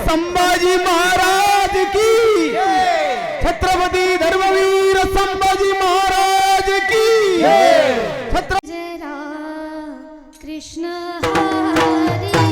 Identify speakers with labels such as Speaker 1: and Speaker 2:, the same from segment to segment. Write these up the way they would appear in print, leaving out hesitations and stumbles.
Speaker 1: संभाजी महाराज की, छत्रपती धर्मवीर संभाजी महाराज की।
Speaker 2: जरा कृष्ण हरी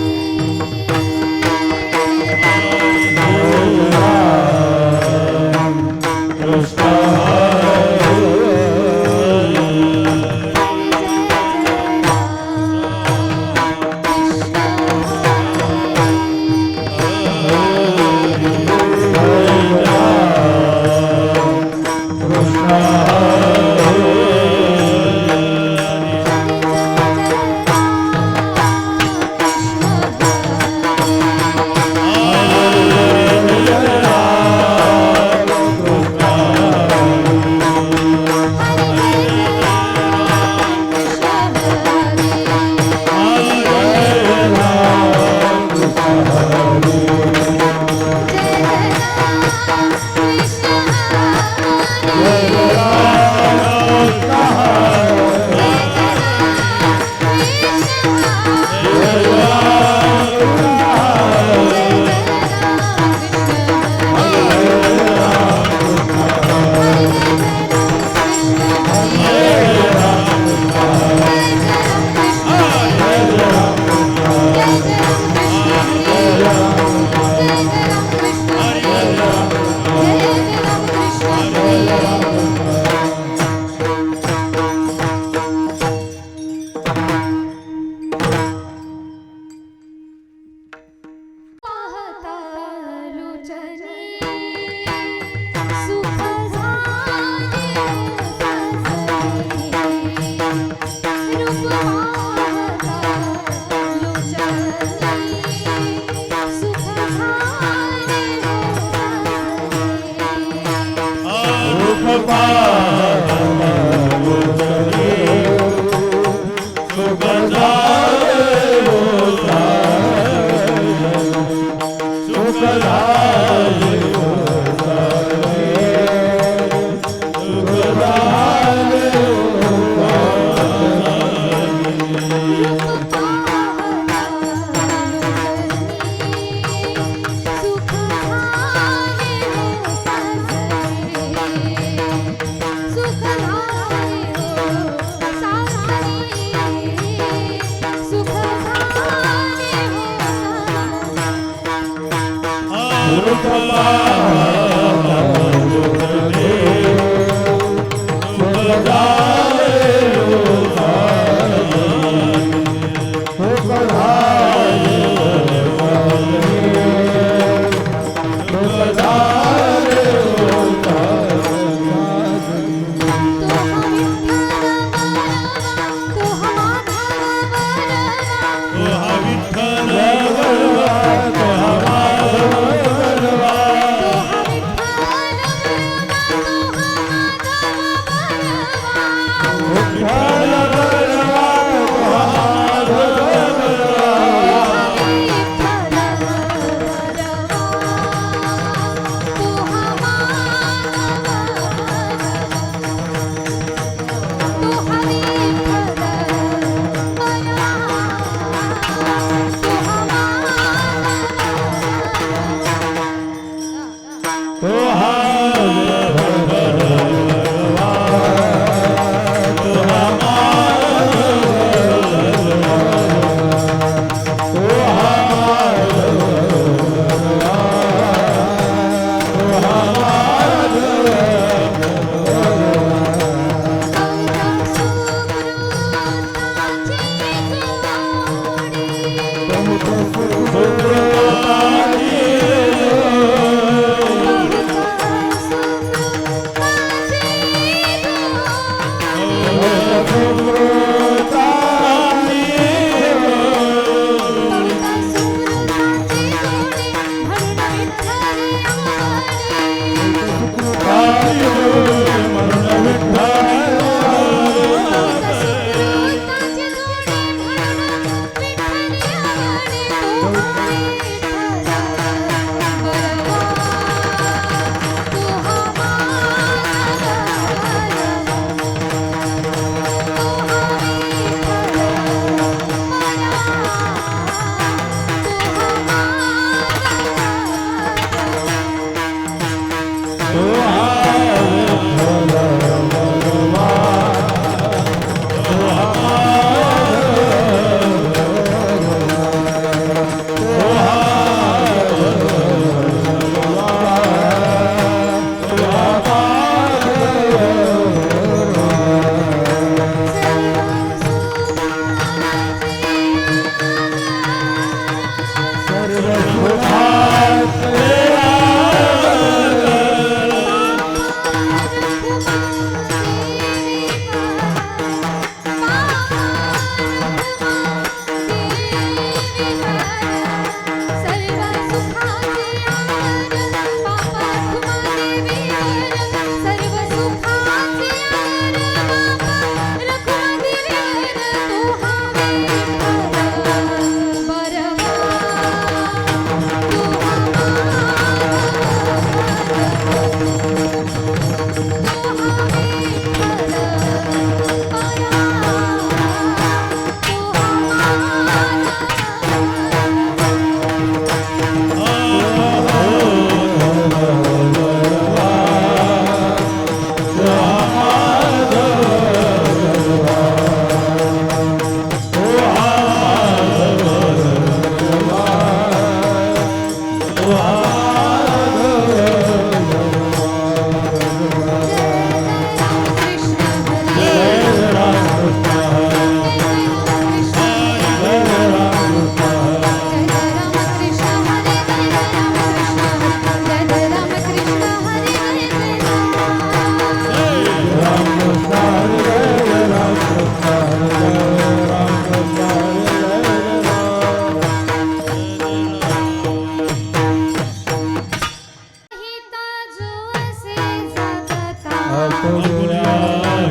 Speaker 3: आपुल्या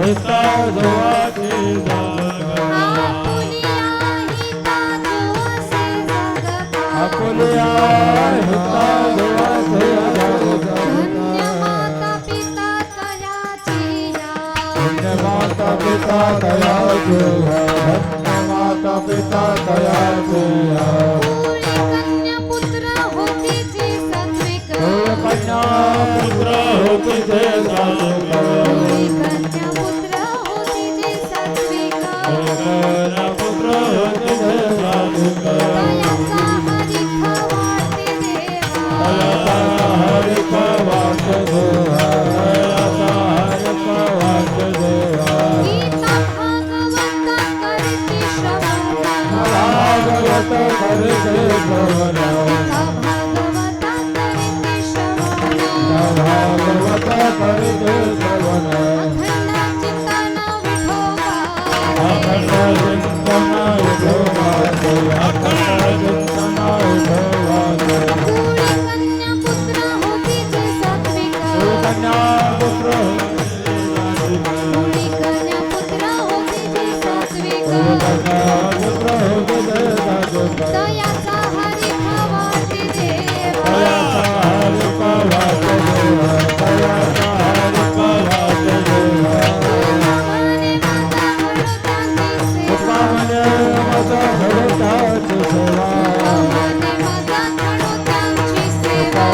Speaker 3: हिता जोवाचे जगता
Speaker 2: आपुलिया हिता जोसे जगता
Speaker 3: आपुल्या हिता जोवाचे जगता
Speaker 2: धन्य माता पिता तयाचिया
Speaker 3: धन्य माता पिता तयाचे धन्य माता पिता तयाचे
Speaker 2: पुरी कन्या पुत्र होती जी सात्विक
Speaker 3: कन्या पुत्र होती जे सात्विक
Speaker 2: पुरी कन्या पुत्र होती जी सात्विक
Speaker 3: कन्या पुत्र होती जे सात्विक
Speaker 2: दयाचा हरी खवाटे देवा
Speaker 3: दयाचा हरी खवाटे देवा दयाचा हरी खवाटे देवा
Speaker 2: गीता भागवत करती श्रवण
Speaker 3: भागवत करते श्रवण
Speaker 2: गीता भागवत करती श्रवण
Speaker 3: भागवत करते श्रवण
Speaker 2: अखंड चिंतन विठोबा
Speaker 3: अखंड चिंतन विठोबाचे अखंड चिंतन विठोबाचे
Speaker 2: पुरी कन्या पुत्र होती जी सात्विक
Speaker 3: कन्या पुत्र
Speaker 2: पुरी कन्या पुत्र होती जी सात्विक
Speaker 3: कन्या पुत्र होती जे सात्विक
Speaker 2: दयाचा हरी खवाटे देवा
Speaker 3: दयाचा हरी खवाटे देवा दयाचा हरी खवाटे देवा
Speaker 2: तुकाने माझा घडताची सेवा
Speaker 3: तुकाने माझा घडताची
Speaker 2: तुकाने माझा घडताची सेवा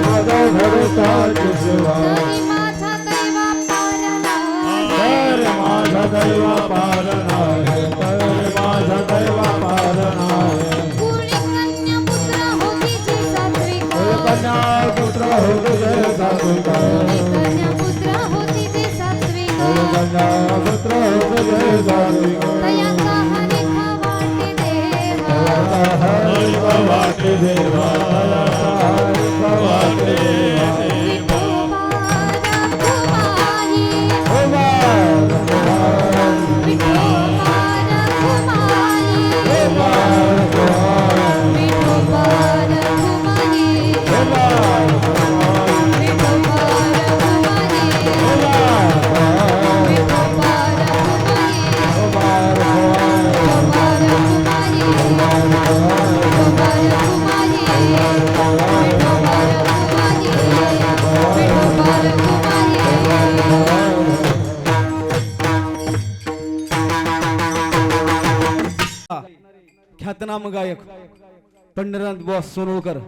Speaker 3: माझा घडताची सेवा
Speaker 2: तरी माझा दैवा पार नाही
Speaker 3: तर माझा दैवा पार नाही तर माझा दैवा पार नाही
Speaker 2: पुरी कन्या पुत्र होती जी सात्विक
Speaker 3: कन्या पुत्र होते जे सात्विक
Speaker 2: पुरी कन्या पुत्र होती जी सात्विक
Speaker 3: कन्या पुत्र होते जे सात्विक
Speaker 2: दयाचा हरी खवाटे देवा
Speaker 3: हरी खवाटे देवा दयाचा हरी खवाटे देवा
Speaker 2: विठोबा रखुमाई विठोबा रखुमाई विठोबा रखुमाई विठोबा रखुमाई विठोबा रखुमाई विठोबा रखुमाई विठोबा रखुमाई विठोबा
Speaker 1: ख्यातनाम गायक पंढरीनाथ बुवा सोनवळकर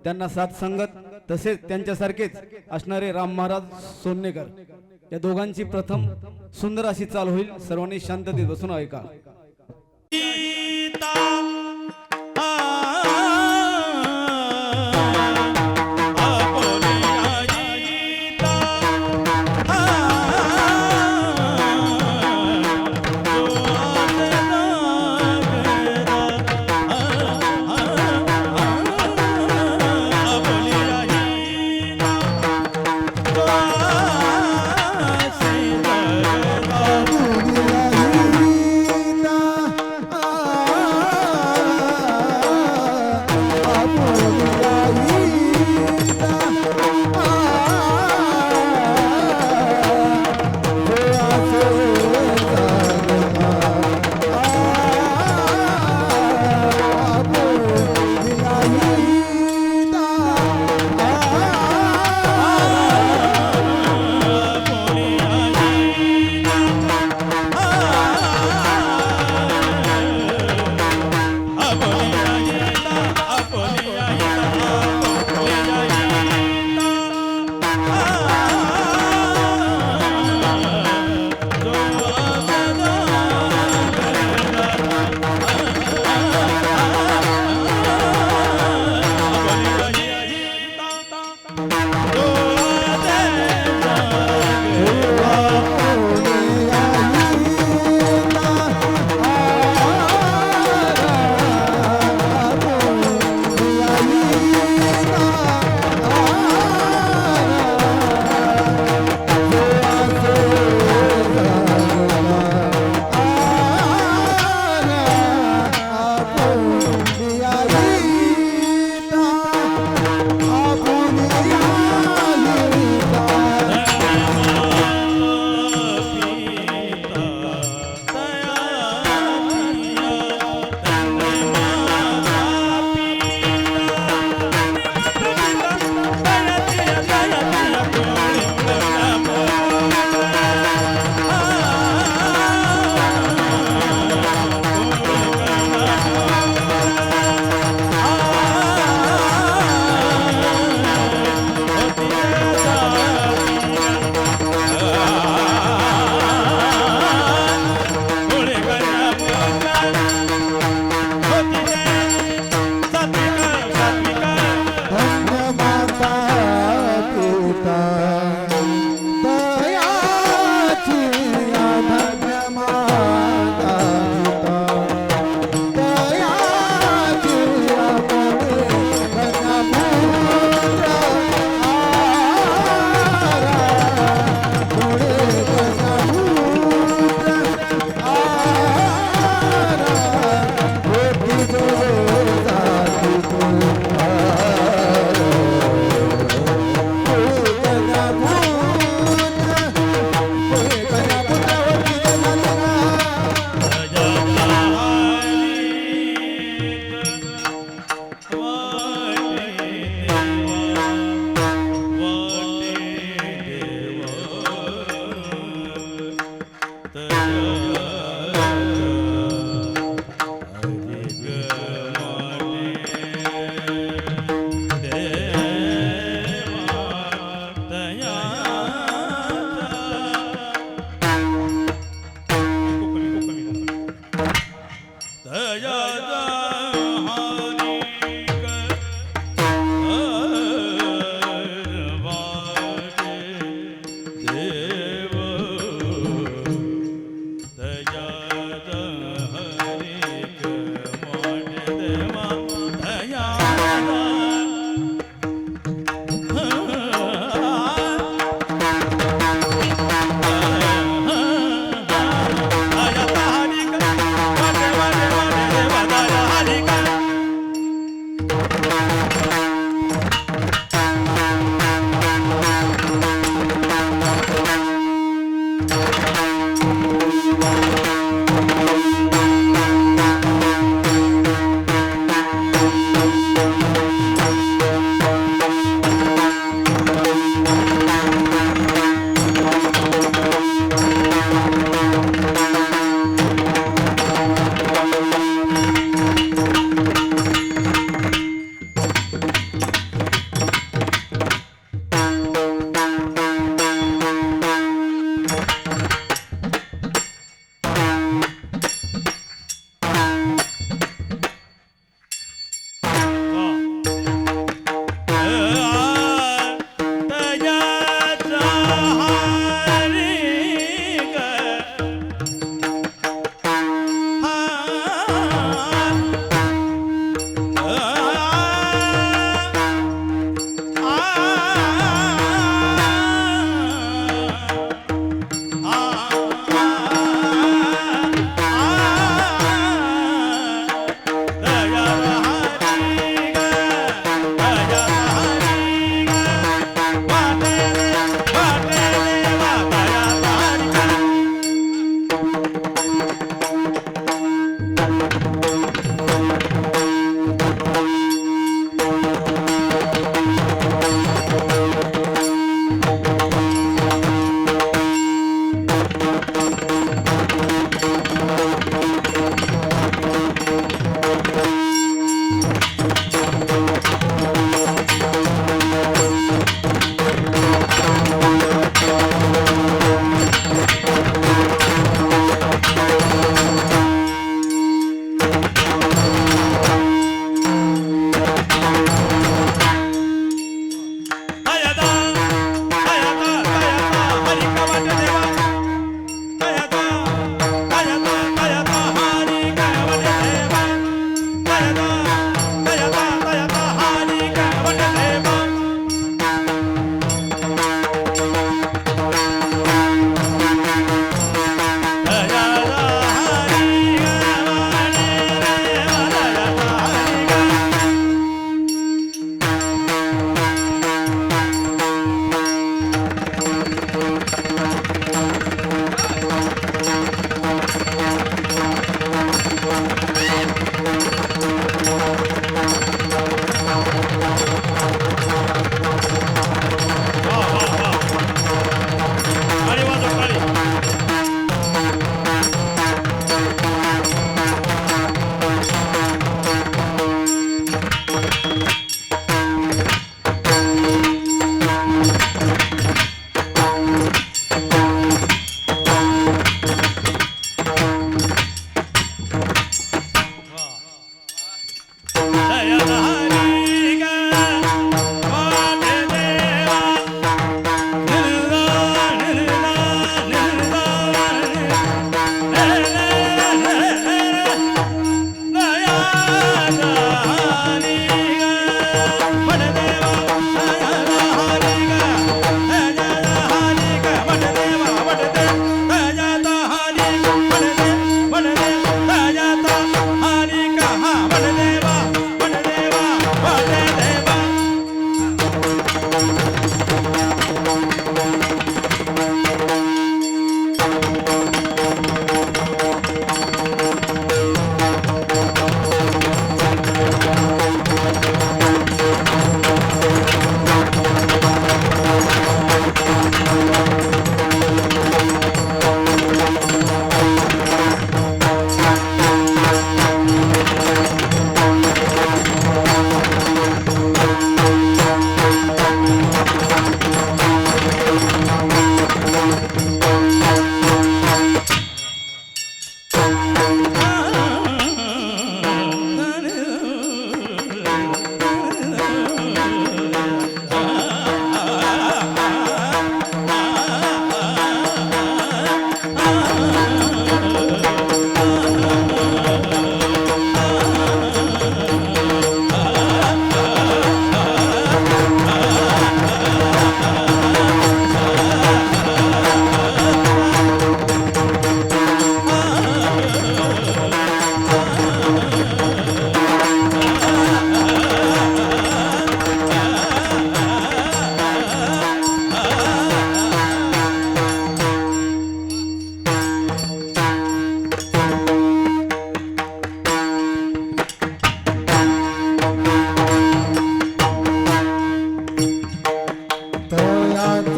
Speaker 1: त्यांना साथ संगत तसेच त्यांच्यासारखेच असणारे राम महाराज सोन्नेकर या दोघांची प्रथम सुंदर अशी चाल होईल. सर्वांनी शांततेत बसून ऐका.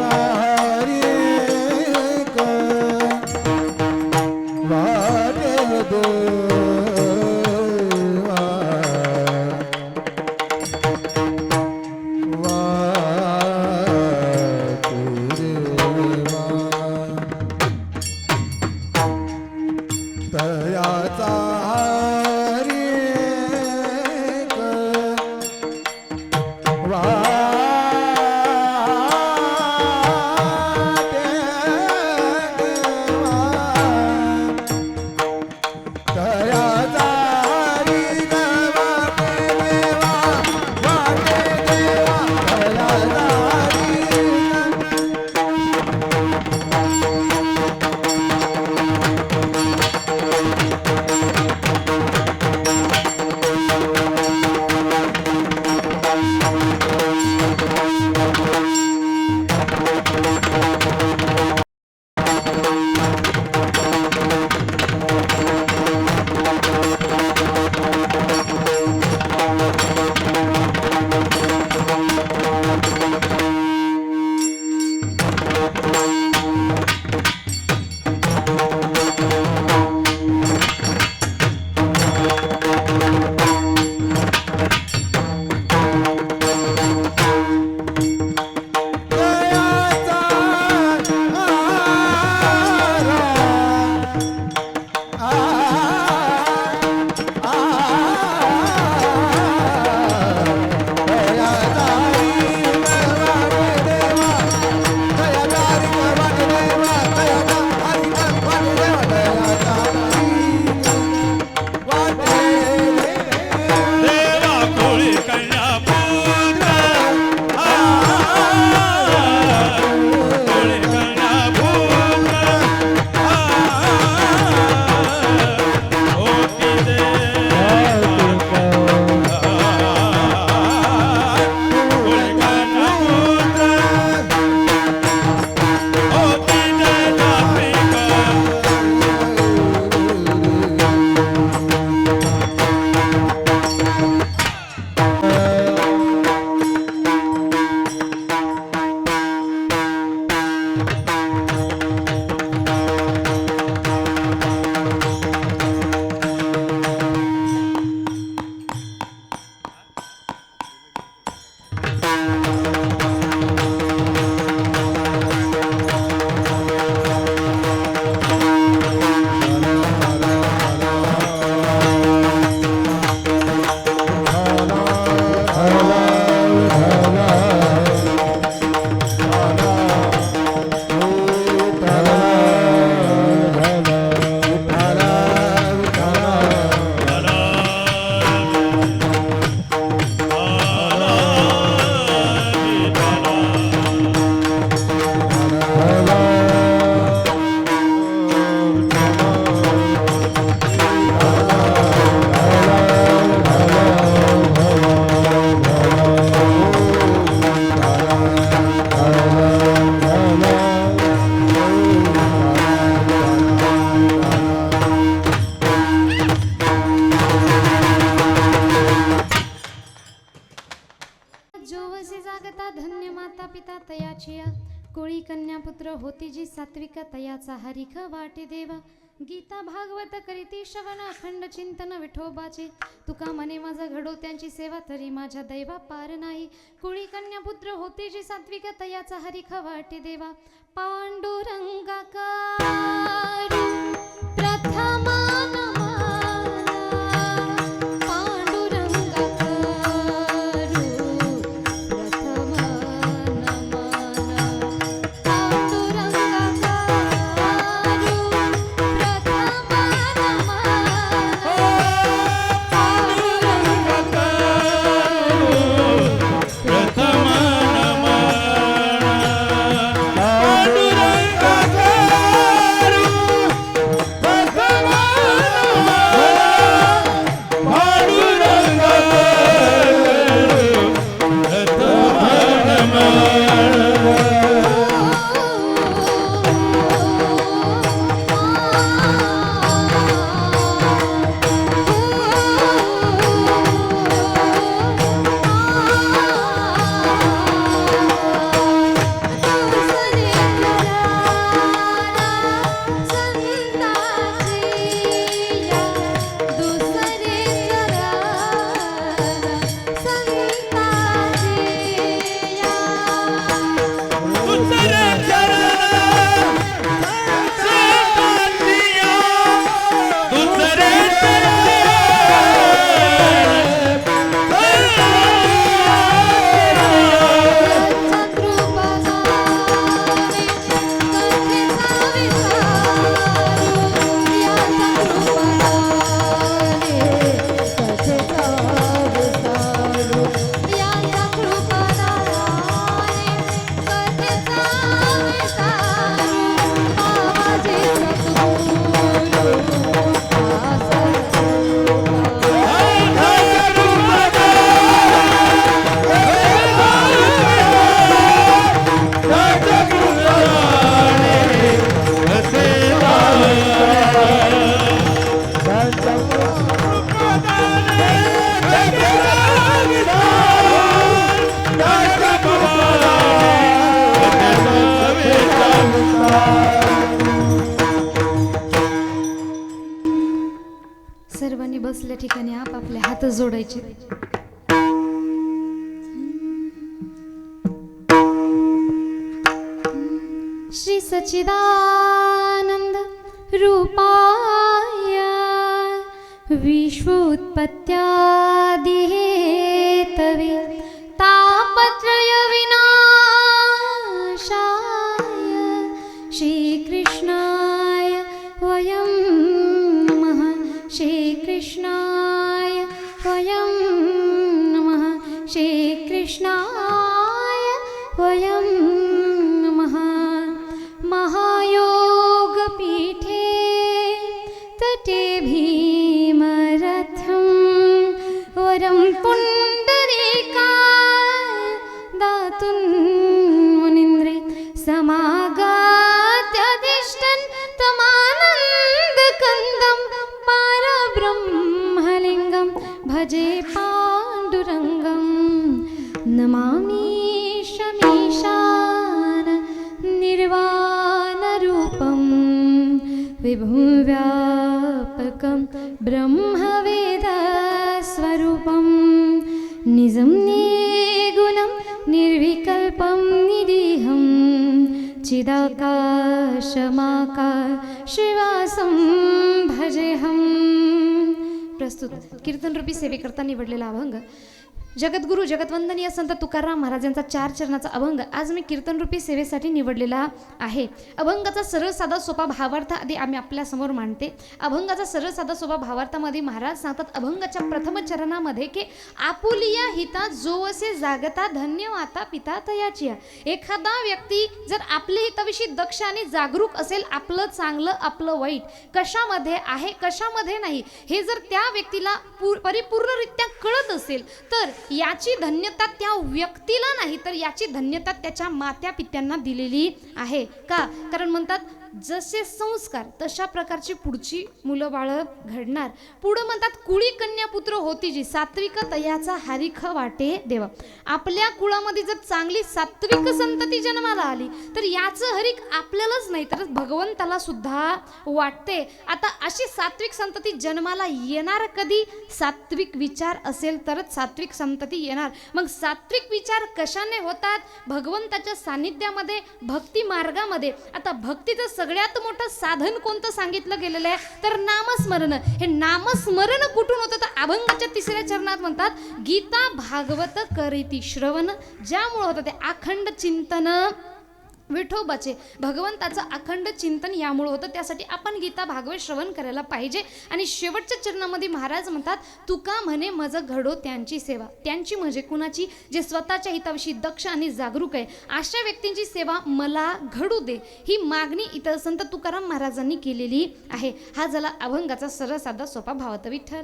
Speaker 3: हरी एक वाटेल देवा तयाचा हरी एक
Speaker 2: कोळी कन्या पुत्र होती जी सात्विक तयाचा हरिख वाटे देवा. गीता भागवत करीती श्रवण अखंड चिंतन विठोबाचे. तुका मने माझा घडो त्यांची सेवा तरी माझ्या दैवा पार नाही. कोळी कन्या पुत्र होती जी सात्विक तयाचा हरिख वाटे देवा. पांडुरंगा कारू प्रथमा आपापल्या ठिकाणी आपापले हात जोडायचे. श्री सच्चिदानंद रूपाय विश्वोत्पत्त्यादि हेतवे तापत्रय विनाशाय श्रीकृष्णाय वयं नमः. श्रीकृष्णाय वयं नमः. श्रीकृष्णाय वयं नमः. महायोगपीठे तटे भीमरथं वरं पुण्डरीकाय दातुं मुनीन्द्रे समागत्यधिष्ठन् तमानन्दकन्दं परब्रह्मलिङ्गं भजे पाण्डुरङ्गं. नमामि शमीशान निर्वाणरूपं विभुं व्यापकं ब्रह्मवेदस्वरूपं निजं निर्गुणं निर्विकल्पं निरीहं चिदाकाशमाकार श्रीवासं भजेहं. प्रस्तुत कीर्तन रूपी सेवेकरता निवडलेला अभंग जगद्गुरु जगतवंदनीय संत तुकाराम महाराजांचा 4 चरणाचा अभंग आज मी कीर्तन रूपी सेवेसाठी निवडलेला आहे. अभंगाचा सरळ साधा सोपा भावार्थ आधी आम्ही आपल्यासमोर मांडते. अभंगाचा सरळ साधा सोपा भावार्थामध्ये महाराज सांगतात अभंगाच्या प्रथम चरणामध्ये की आपुलिया हिता जो असे जागता धन्य माता पिता तयाची. एखादा व्यक्ती जर आपल्या हिताविषयी दक्ष आणि जागरूक असेल, आपलं चांगलं आपलं वाईट कशामध्ये आहे कशामध्ये नाही हे जर त्या व्यक्तीला परिपूर्णरित्या कळत असेल तर याची धन्यता त्या व्यक्तीला नाही तर याची धन्यता त्याच्या मात्या पित्यांना दिलेली आहे. का? कारण म्हणतात जसे संस्कार तशा प्रकारची पुढची मुलं बाळं घडणार. पुढं म्हणतात कुळी कन्या पुत्र होती जी सात्विक तयाचा हरिख वाटे देवा. आपल्या कुळामध्ये जर चांगली सात्विक संतती जन्माला आली तर याचं हरिक आपल्यालाच नाही तर भगवंताला सुद्धा वाटते. आता अशी सात्विक संतती जन्माला येणार कधी? सात्विक विचार असेल तरच सात्विक संतती येणार. मग सात्विक विचार कशाने होतात? भगवंताच्या सानिध्यामध्ये भक्ती मार्गामध्ये. आता भक्तीचं सगळ्यात मोठं साधन कोणतं सांगितलं गेलेलं आहे तर नामस्मरण. हे नामस्मरण कुठून होतं तर अभंगाच्या 3ऱ्या चरणात म्हणतात गीता भागवत करीती श्रवण. ज्यामुळे होतं ते अखंड चिंतन विठोबाचे भगवंताचं अखंड चिंतन यामुळे होतं. त्यासाठी आपण गीता भागवत श्रवण करायला पाहिजे. आणि शेवटच्या चरणामध्ये महाराज म्हणतात तुका म्हणे मज घडो त्यांची सेवा. त्यांची म्हणजे कुणाची? जे स्वतःच्या हिताविषयी दक्ष आणि जागरूक आहे अशा व्यक्तींची सेवा मला घडू दे ही मागणी इतर संत तुकाराम महाराजांनी केलेली आहे. हा झाला अभंगाचा सरळ साधा सोपा भावार्थ. विठ्ठल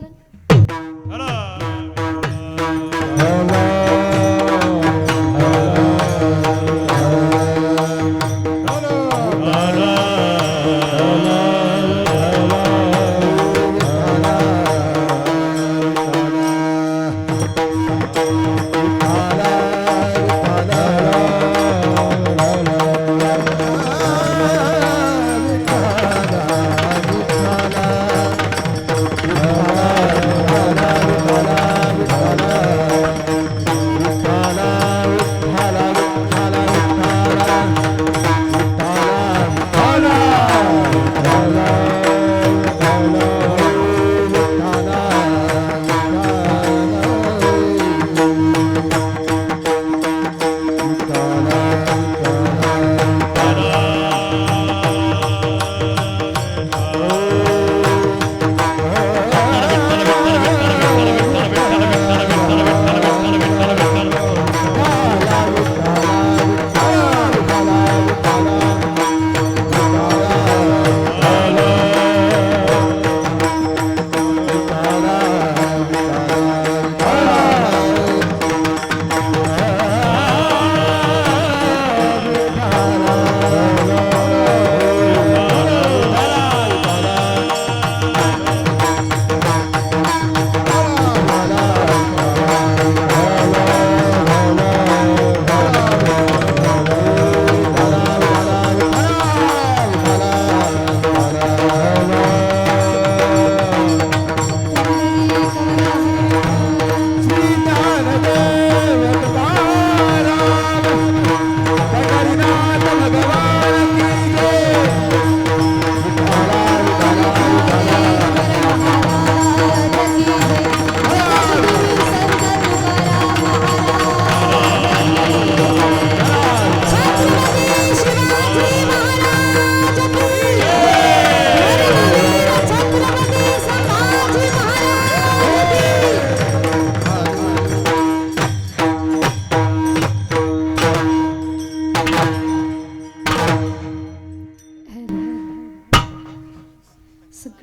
Speaker 3: la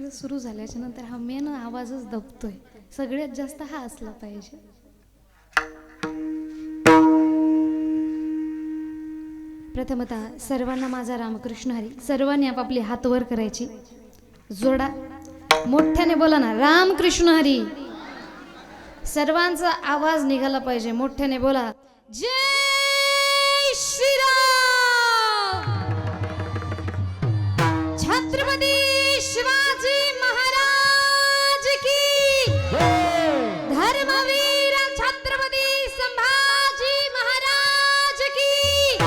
Speaker 2: सगळं सुरू झाल्याच्या नंतर हा मेन आवाजच दबतोय. सगळ्यात जास्त हा असला पाहिजे. प्रथमतः सर्वांना माझा रामकृष्ण हरी. सर्वांनी आपापले हात वर करायची. जोडा, मोठ्याने बोला ना, रामकृष्ण हरी. सर्वांचा आवाज निघाला पाहिजे. मोठ्याने बोला, जय श्रीराम. छत्रपती शिवाजी महाराज की. धर्मवीर छत्रपती संभाजी महाराज की.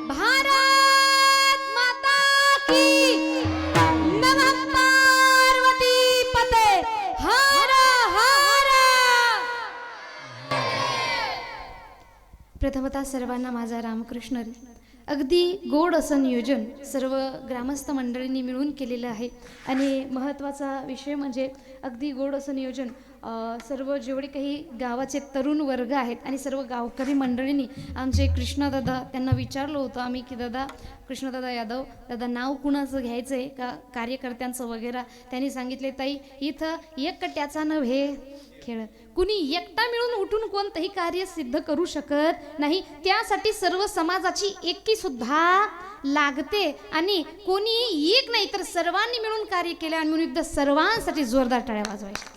Speaker 2: भारत माता की. नमः पार्वती पते. हर हर. प्रथमतः सर्वांना माझा रामकृष्ण हरी. अगदी गोड असं नियोजन सर्व ग्रामस्थ मंडळींनी मिळून केलेलं आहे. आणि महत्त्वाचा विषय म्हणजे अगदी गोड असं नियोजन सर्व जेवढे काही गावाचे तरुण वर्ग आहेत आणि सर्व गावकरी मंडळींनी आमचे कृष्णदादा त्यांना विचारलं होतं आम्ही की दादा, कृष्णदादा यादव दादा, नाव कुणाचं घ्यायचं आहे का कार्यकर्त्यांचं वगैरे. त्यांनी सांगितले, ताई इथं एकट्याचा नव्हे खेळ, कुणी एकटा मिळून उठून कोणतंही कार्य सिद्ध करू शकत नाही. त्यासाठी सर्व समाजाची एकी सुद्धा लागते. आणि कोणी एक नाही तर सर्वांनी मिळून कार्य केले. आणि म्हणून एकदा सर्वांसाठी जोरदार टाळ्या वाजवायच्या.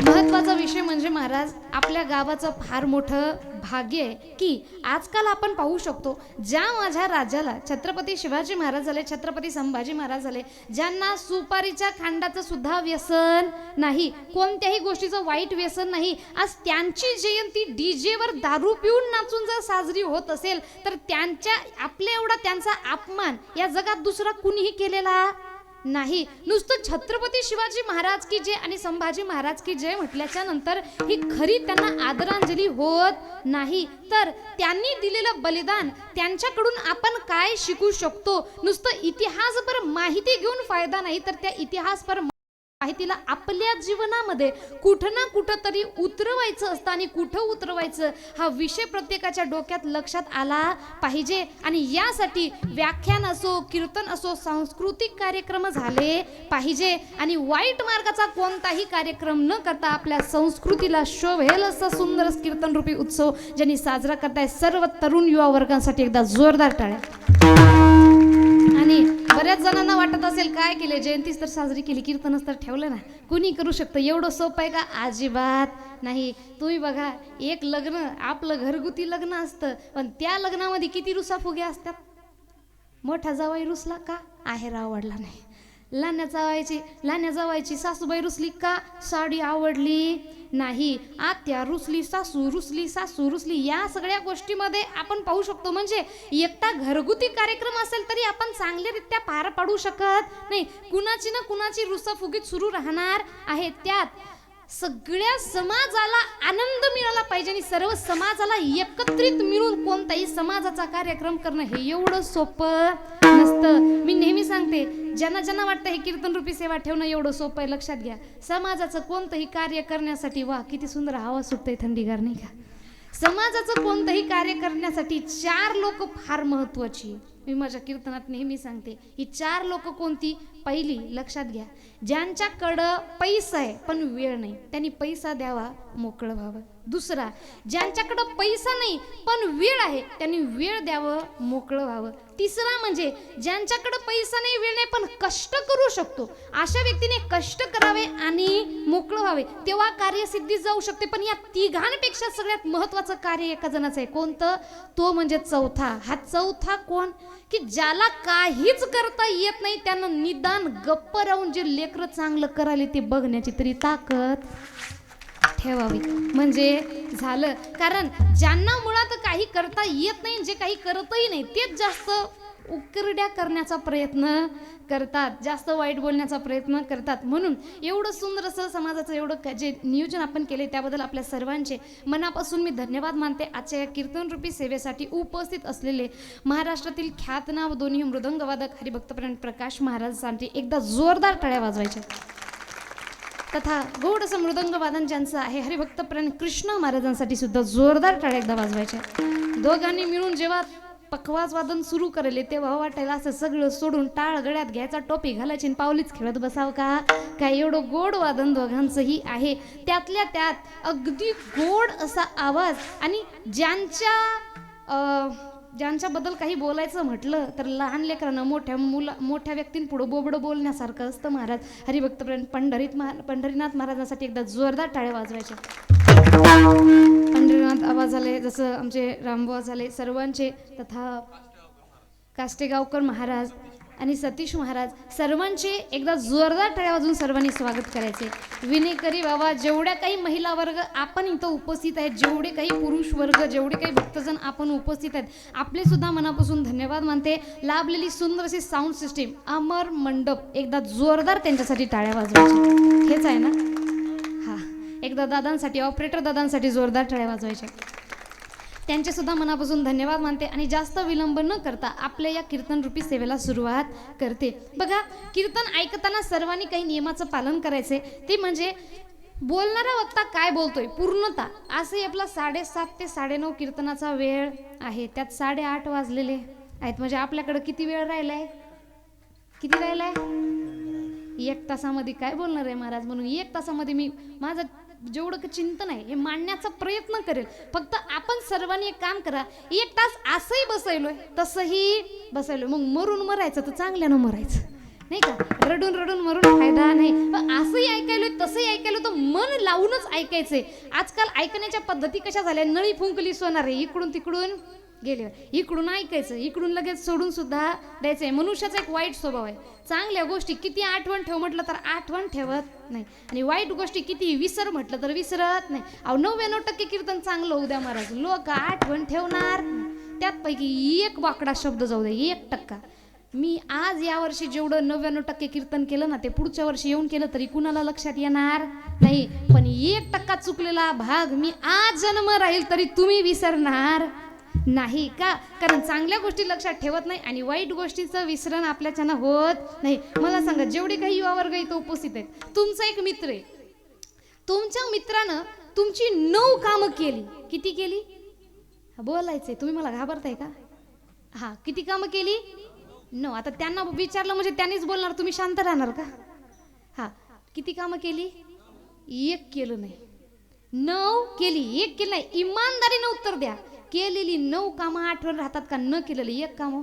Speaker 2: महत्त्वाचा विषय म्हणजे महाराज, आपल्या गावाचं फार मोठं भाग्य आहे की आजकाल आपण पाहू शकतो, ज्या माझ्या राजाला छत्रपती शिवाजी महाराज झाले, छत्रपती संभाजी महाराज झाले, ज्यांना सुपारीच्या खांडाचं सुद्धा व्यसन नाही, कोणत्याही गोष्टीचं वाईट व्यसन नाही, आज त्यांची जयंती डीजेवर दारू पिऊन नाचून जर साजरी होत असेल तर त्यांच्या आपल्या एवढा त्यांचा अपमान या जगात दुसरा कुणीही केलेला नाही. नुसतं छत्रपती शिवाजी महाराज की जय आणि संभाजी महाराज की जय म्हटल्याच्या नंतर ही खरी त्यांना आदरांजली होत नाही, तर त्यांनी दिलेलं बलिदान, त्यांच्याकडून आपण काय शिकू शकतो. नुसतं इतिहासभर माहिती घेऊन फायदा नाही, तर त्या इतिहासभर माहितीला आपल्या जीवनामध्ये कुठं ना कुठं तरी उतरवायचं असतं. आणि कुठं उतरवायचं हा विषय प्रत्येकाच्या डोक्यात लक्षात आला पाहिजे. आणि यासाठी व्याख्यान असो, कीर्तन असो, सांस्कृतिक कार्यक्रम झाले पाहिजे. आणि वाईट मार्गाचा कोणताही कार्यक्रम न करता आपल्या संस्कृतीला शोभेल असा सुंदर कीर्तन रूपी उत्सव ज्यांनी साजरा करताय सर्व तरुण युवा वर्गांसाठी एकदा जोरदार टाळ्या. आणि बऱ्याच जणांना वाटत असेल काय केले, जयंतीच तर साजरी केली, कीर्तनच तर ठेवलं ना, कुणी करू शकतं, एवढं सोपं आहे का? अजिबात नाही. तुम्ही बघा, एक लग्न आपलं घरगुती लग्न असतं, पण त्या लग्नामध्ये किती रुसाफुगे असतात. मोठा जावाई रुसला का आहेर आवडला नाही, लहान्या जावायची सासूबाई रुसली का साडी आवडली नाही, आत्या रुसली, सासू रुसली, या सगळ्या गोष्टीमध्ये आपण पाहू शकतो. म्हणजे एकटा घरगुती कार्यक्रम असेल तरी आपण चांगल्यारीत्या पार पाडू शकत नाही. कुणाची ना कुणाची रुसाफुगीत सुरू राहणार आहे. त्यात सगळ्या समाजाला आनंद मिळाला पाहिजे आणि सर्व समाजाला एकत्रित मिळून कोणताही समाजाचा कार्यक्रम करणं हे एवढं सोपं नसतं. मी नेहमी सांगते, ज्यांना वाटतं हे कीर्तन रूपी सेवा ठेवणं एवढं सोपं आहे, लक्षात घ्या, समाजाचं कोणतंही कार्य करण्यासाठी वा किती सुंदर हवा सुटते, थंडीगार नाही का. समाजाचं कोणतंही कार्य करण्यासाठी 4 लोक फार महत्वाची. मी माझ्या कीर्तनात नेहमी सांगते, ही 4 लोक कोणती. पहिली, लक्षात घ्या, ज्यांच्याकडं पैसा आहे पण वेळ नाही, त्यांनी पैसा द्यावा, मोकळं व्हावं. दुसरा, ज्यांच्याकडं पैसा नाही पण वेळ आहे, त्यांनी वेळ द्यावं, मोकळं व्हावं. तिसरा म्हणजे ज्यांच्याकडं पैसा नाही, वेळ नाही पण कष्ट करू शकतो, अशा व्यक्तीने कष्ट करावे आणि मोकळं व्हावे, तेव्हा कार्यसिद्धी जाऊ शकते. पण या तिघांपेक्षा सगळ्यात महत्वाचं कार्य एका जणाचं आहे. कोणतं? तो म्हणजे चौथा. हा चौथा कोण? की ज्याला काहीच करता येत नाही, त्यांना निदान गप्प राहून जे लेकरं चांगलं करायला ते बघण्याची तरी ताकद ठेवावी, म्हणजे झालं. कारण ज्यांना मुळात काही करता येत नाही, जे काही करतही नाही, तेच जास्त उकरड्या करण्याचा प्रयत्न करतात, जास्त वाईट बोलण्याचा प्रयत्न करतात. म्हणून एवढं सुंदर असं समाजाचं एवढं जे नियोजन आपण केले त्याबद्दल आपल्या सर्वांचे मनापासून मी धन्यवाद मानते. आजच्या या कीर्तन रूपी सेवेसाठी उपस्थित असलेले महाराष्ट्रातील ख्यातनाम दोन्ही मृदंगवादक हरिभक्तपरायण प्रकाश महाराजांसाठी एकदा जोरदार टाळ्या वाजवायच्या. तथा गोड असं मृदंगवादन ज्यांचं आहे हरिभक्तपरायण कृष्ण महाराजांसाठी सुद्धा जोरदार टाळ्या एकदा वाजवायच्या. दोघांनी मिळून जेव्हा पखवाज वादन सुरू करेल तेव्हा वाटायला असं सगळं सोडून टाळ गळ्यात घ्यायचा, टोपी घालायची आणि पावलीच खेळत बसावं का काय. एवढं गोड वादन दोघांचंही आहे. त्यातल्या त्यात अगदी गोड असा आवाज. आणि ज्यांच्याबद्दल काही बोलायचं म्हटलं तर लहान लेकरांना मोठ्या व्यक्तींपुढं बोबडं बोलण्यासारखं असतं. महाराज हरिभक्त पंढरीनाथ महाराजांसाठी एकदा जोरदार टाळ्या वाजवायच्या. पंढरीनाथ आवाज झाले, जसं आमचे रामबुवा झाले सर्वांचे, तथा काष्टेगावकर महाराज आणि सतीश महाराज सर्वांचे एकदा जोरदार टाळ्या वाजवून सर्वांनी स्वागत करायचे. विनेकरी बाबा, जेवढ्या काही महिला वर्ग आपण इथं उपस्थित आहेत, जेवढे काही पुरुष वर्ग, जेवढे काही भक्तजन आपण उपस्थित आहेत, आपले सुद्धा मनापासून धन्यवाद मानते. लाभलेली सुंदर अशी साऊंड सिस्टीम अमर मंडप, एकदा जोरदार त्यांच्यासाठी टाळ्या वाजवायच्या. हेच आहे ना? हा, एकदा दादांसाठी, ऑपरेटर दादांसाठी जोरदार टाळ्या वाजवायच्या. त्यांचे सुद्धा मनापासून धन्यवाद मानते आणि जास्त विलंब न करता आपल्या या कीर्तन रूपी सेवेला सुरुवात करते. बघा, कीर्तन ऐकताना सर्वांनी काही नियमाचं पालन करायचे. ते म्हणजे बोलणारा वक्ता काय बोलतोय पूर्णतः. असंही आपला 7:30 ते 9:30 कीर्तनाचा वेळ आहे, त्यात 8:30 वाजलेले आहेत. म्हणजे आपल्याकडे किती वेळ राहिलाय? किती राहिलाय? 1 तासामध्ये काय बोलणार आहे महाराज. म्हणून 1 तासामध्ये मी माझं जेवढं काही चिंतन आहे हे मांडण्याचा प्रयत्न करेल. फक्त आपण सर्वांनी एक काम करा, 1 तास असंही बसायलोय तसंही बसायलोय. मग मरून मरायचं तर चांगल्यानं मरायचं, नाही का? रडून रडून मरून फायदा नाही. असंही ऐकायलोय तसंही ऐकायलो तर मन लावूनच ऐकायचंय. आजकाल ऐकण्याच्या पद्धती कशा झाल्या? नळी फुंकली सोनार आहे, इकडून तिकडून गेले, इकडून ऐकायचं, इकडून लगेच सोडून सुद्धा द्यायचंय. मनुष्याचा एक वाईट स्वभाव आहे. चांगल्या गोष्टी किती आठवण ठेव म्हटलं तर आठवण ठेवत नाही, आणि वाईट गोष्टी किती विसर म्हटलं तर विसरत नाही. अहो 99% कीर्तन चांगलं होऊ द्या महाराज, लोक आठवण ठेवणार. त्यातपैकी एक वाकडा शब्द जाऊ दे, 1%. मी आज यावर्षी जेवढं 99% कीर्तन केलं ना, ते पुढच्या वर्षी येऊन केलं तरी कुणाला लक्षात येणार नाही. पण 1% चुकलेला भाग मी आज जन्म राहील तरी तुम्ही विसरणार नाही का? कारण चांगल्या गोष्टी लक्षात ठेवत नाही आणि वाईट गोष्टीचं विसरण आपल्याच्यानं होत नाही. मला सांगा, जेवढे काही युवा वर्ग इथं उपस्थित आहेत, तुमचा एक मित्र आहे, तुमच्या मित्रानं तुमची 9 कामं केली. किती केली? बोलायचंय, तुम्ही मला घाबरताय का? हा, किती कामं केली? 9. आता त्यांना विचारलं म्हणजे त्यांनीच बोलणार, तुम्ही शांत राहणार का? हा, किती कामं केली? 1 केलं नाही. 9 केली, 1 केलं नाही. इमानदारीने उत्तर द्या. केलेली 9 कामं आठवण राहतात का? न केलेलं 1 काम,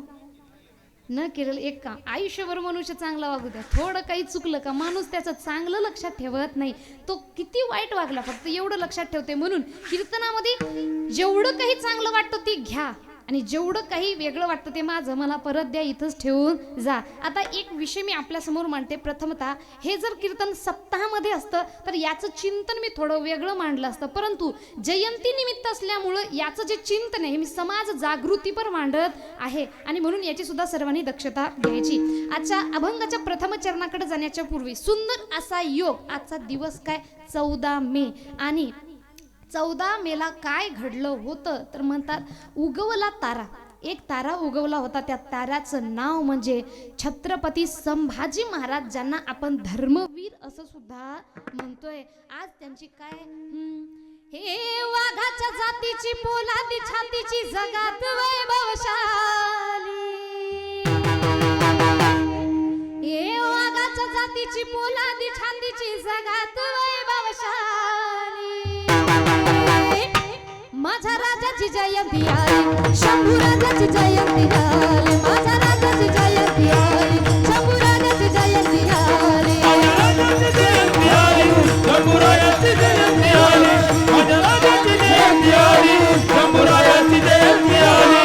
Speaker 2: न केलेलं 1 काम. आयुष्यभर मनुष्य चांगला वागू द्या, थोडं काही चुकलं का माणूस त्याचं चांगलं लक्षात ठेवत नाही. तो किती वाईट वागला फक्त एवढं लक्षात ठेवते. म्हणून कीर्तनामध्ये जेवढं काही चांगलं वाटतं ते घ्या, आणि जेवढं काही वेगळं वाटतं ते माझं मला परत द्या, इथंच ठेवून जा. आता एक विषय मी आपल्यासमोर मांडते. प्रथमतः हे जर कीर्तन सप्ताहामध्ये असतं तर याचं चिंतन मी थोडं वेगळं मांडलं असतं, परंतु जयंती निमित्त असल्यामुळं याचं जे चिंतन आहे हे मी समाज जागृतीपर मांडत आहे, आणि म्हणून याची सुद्धा सर्वांनी दक्षता घ्यायची. आजच्या अभंगाच्या प्रथम चरणाकडे जाण्याच्या पूर्वी सुंदर असा योग. आजचा दिवस काय? 14 मे. आणि 14 मेला काय घडलं होतं तर म्हणतात, उगवला तारा, एक तारा उगवला होता. त्या ताऱ्याचं नाव म्हणजे छत्रपती संभाजी महाराज, ज्यांना आपण धर्मवीर असं सुद्धा म्हणतोय. आज त्यांची काय? हे वाघाच्या जातीची, पोलादी छातीची, जगात वैभवशाली. हे वाघाच्या जातीची, पोलादी छातीची, जगात वैभवशाली. माझ्या राजाची जयंती आली, शंभू राजाची जयंती आली. माझ्या राजाची जयंती आली, शंभू राजाची जयंती आली.
Speaker 3: शंभू राजाची जयंती आली, माझ्या राजाची जयंती आली, शंभू राजाची जयंती आली.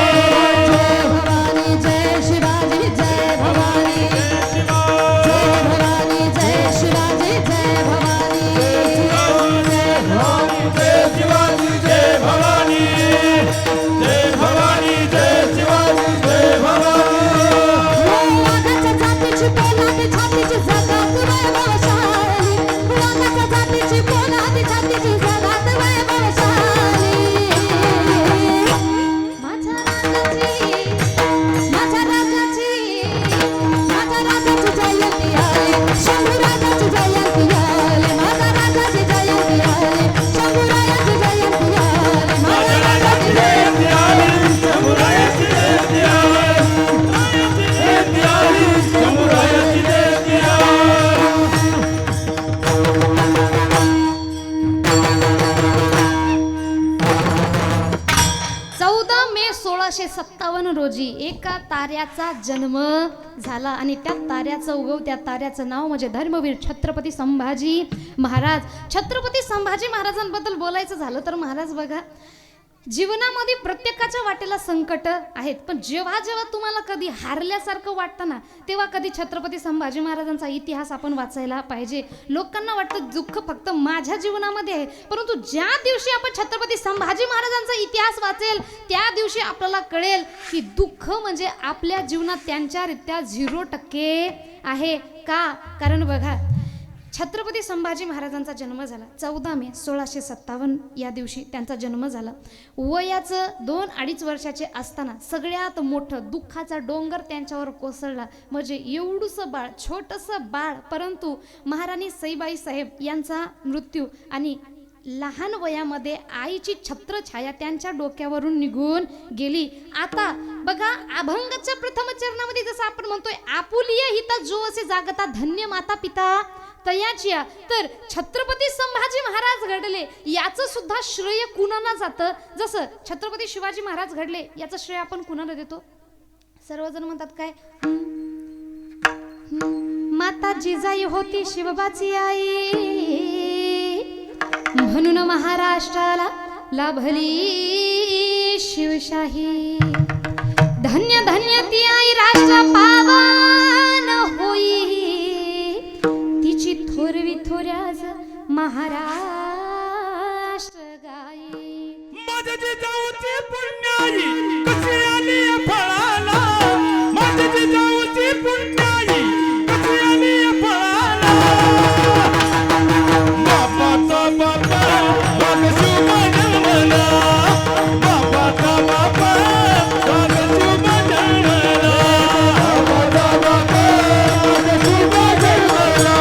Speaker 2: जय भवानी, जय शिवाजी, जय भवानी, जय भवानी, जय शिवाजी, जय भवानी,
Speaker 3: जय भवानी, जय शिवाजी, जय भवानी, जय भवानी, जय शिवाजी.
Speaker 2: एका ताऱ्याचा जन्म झाला आणि त्या ताऱ्याचं उगव, त्या ताऱ्याचं नाव म्हणजे धर्मवीर छत्रपती संभाजी महाराज. छत्रपती संभाजी महाराजांबद्दल बोलायचं झालं तर महाराज बघा, जीवनामध्ये प्रत्येकाच्या वाटेला संकट आहेत, पण जेव्हा जेव्हा तुम्हाला कधी हारल्यासारखं वाटतं ना, तेव्हा कधी छत्रपती संभाजी महाराजांचा इतिहास आपण वाचायला पाहिजे. लोकांना वाटतं दुःख फक्त माझ्या जीवनामध्ये आहे, परंतु ज्या दिवशी आपण छत्रपती संभाजी महाराजांचा इतिहास वाचेल त्या दिवशी आपल्याला कळेल की दुःख म्हणजे आपल्या जीवनात त्यांच्यारित्या 0% आहे. का? कारण बघा, छत्रपती संभाजी महाराजांचा जन्म झाला 14 मे 1657 या दिवशी त्यांचा जन्म झाला. वयाचं 2-2.5 वर्षाचे असताना सगळ्यात मोठं दुःखाचा डोंगर त्यांच्यावर कोसळला. म्हणजे एवढूसं बाळ, छोटंसं बाळ, परंतु महाराणी सईबाई साहेब यांचा मृत्यू आणि लहान वयामध्ये आईची छत्रछाया त्यांच्या डोक्यावरून निघून गेली. आता बघा, अभंगाच्या प्रथम चरणामध्ये जसं आपण म्हणतोय, आपुलिय हिता जो असे जागता धन्य माता पिता तयाचिया, तर छत्रपती संभाजी महाराज घडले याचं सुद्धा श्रेय कुणाला जातं? जसं छत्रपती शिवाजी महाराज घडले याचं श्रेय आपण कुणाला देतो? सर्वजण म्हणतात काय, माता जिजाई होती शिवबाची आई, म्हणून महाराष्ट्राला लाभली शिवशाही. धन्य धन्य ती आई राष्ट्र पावन होई, तिची थोरवी थोऱ्याज महाराष्ट्र गाई.
Speaker 3: माझ्या जिजाऊची पुण्याई कशी आली फळाला, माझ्या जिजाऊची पुण्याई कशी आली फळाला. बापाचा बापा वाघ शुभ जन्मला, बापाचा बापा वाघ शुभ जन्मला, बापाचा बापा वाघ शुभ जन्मला,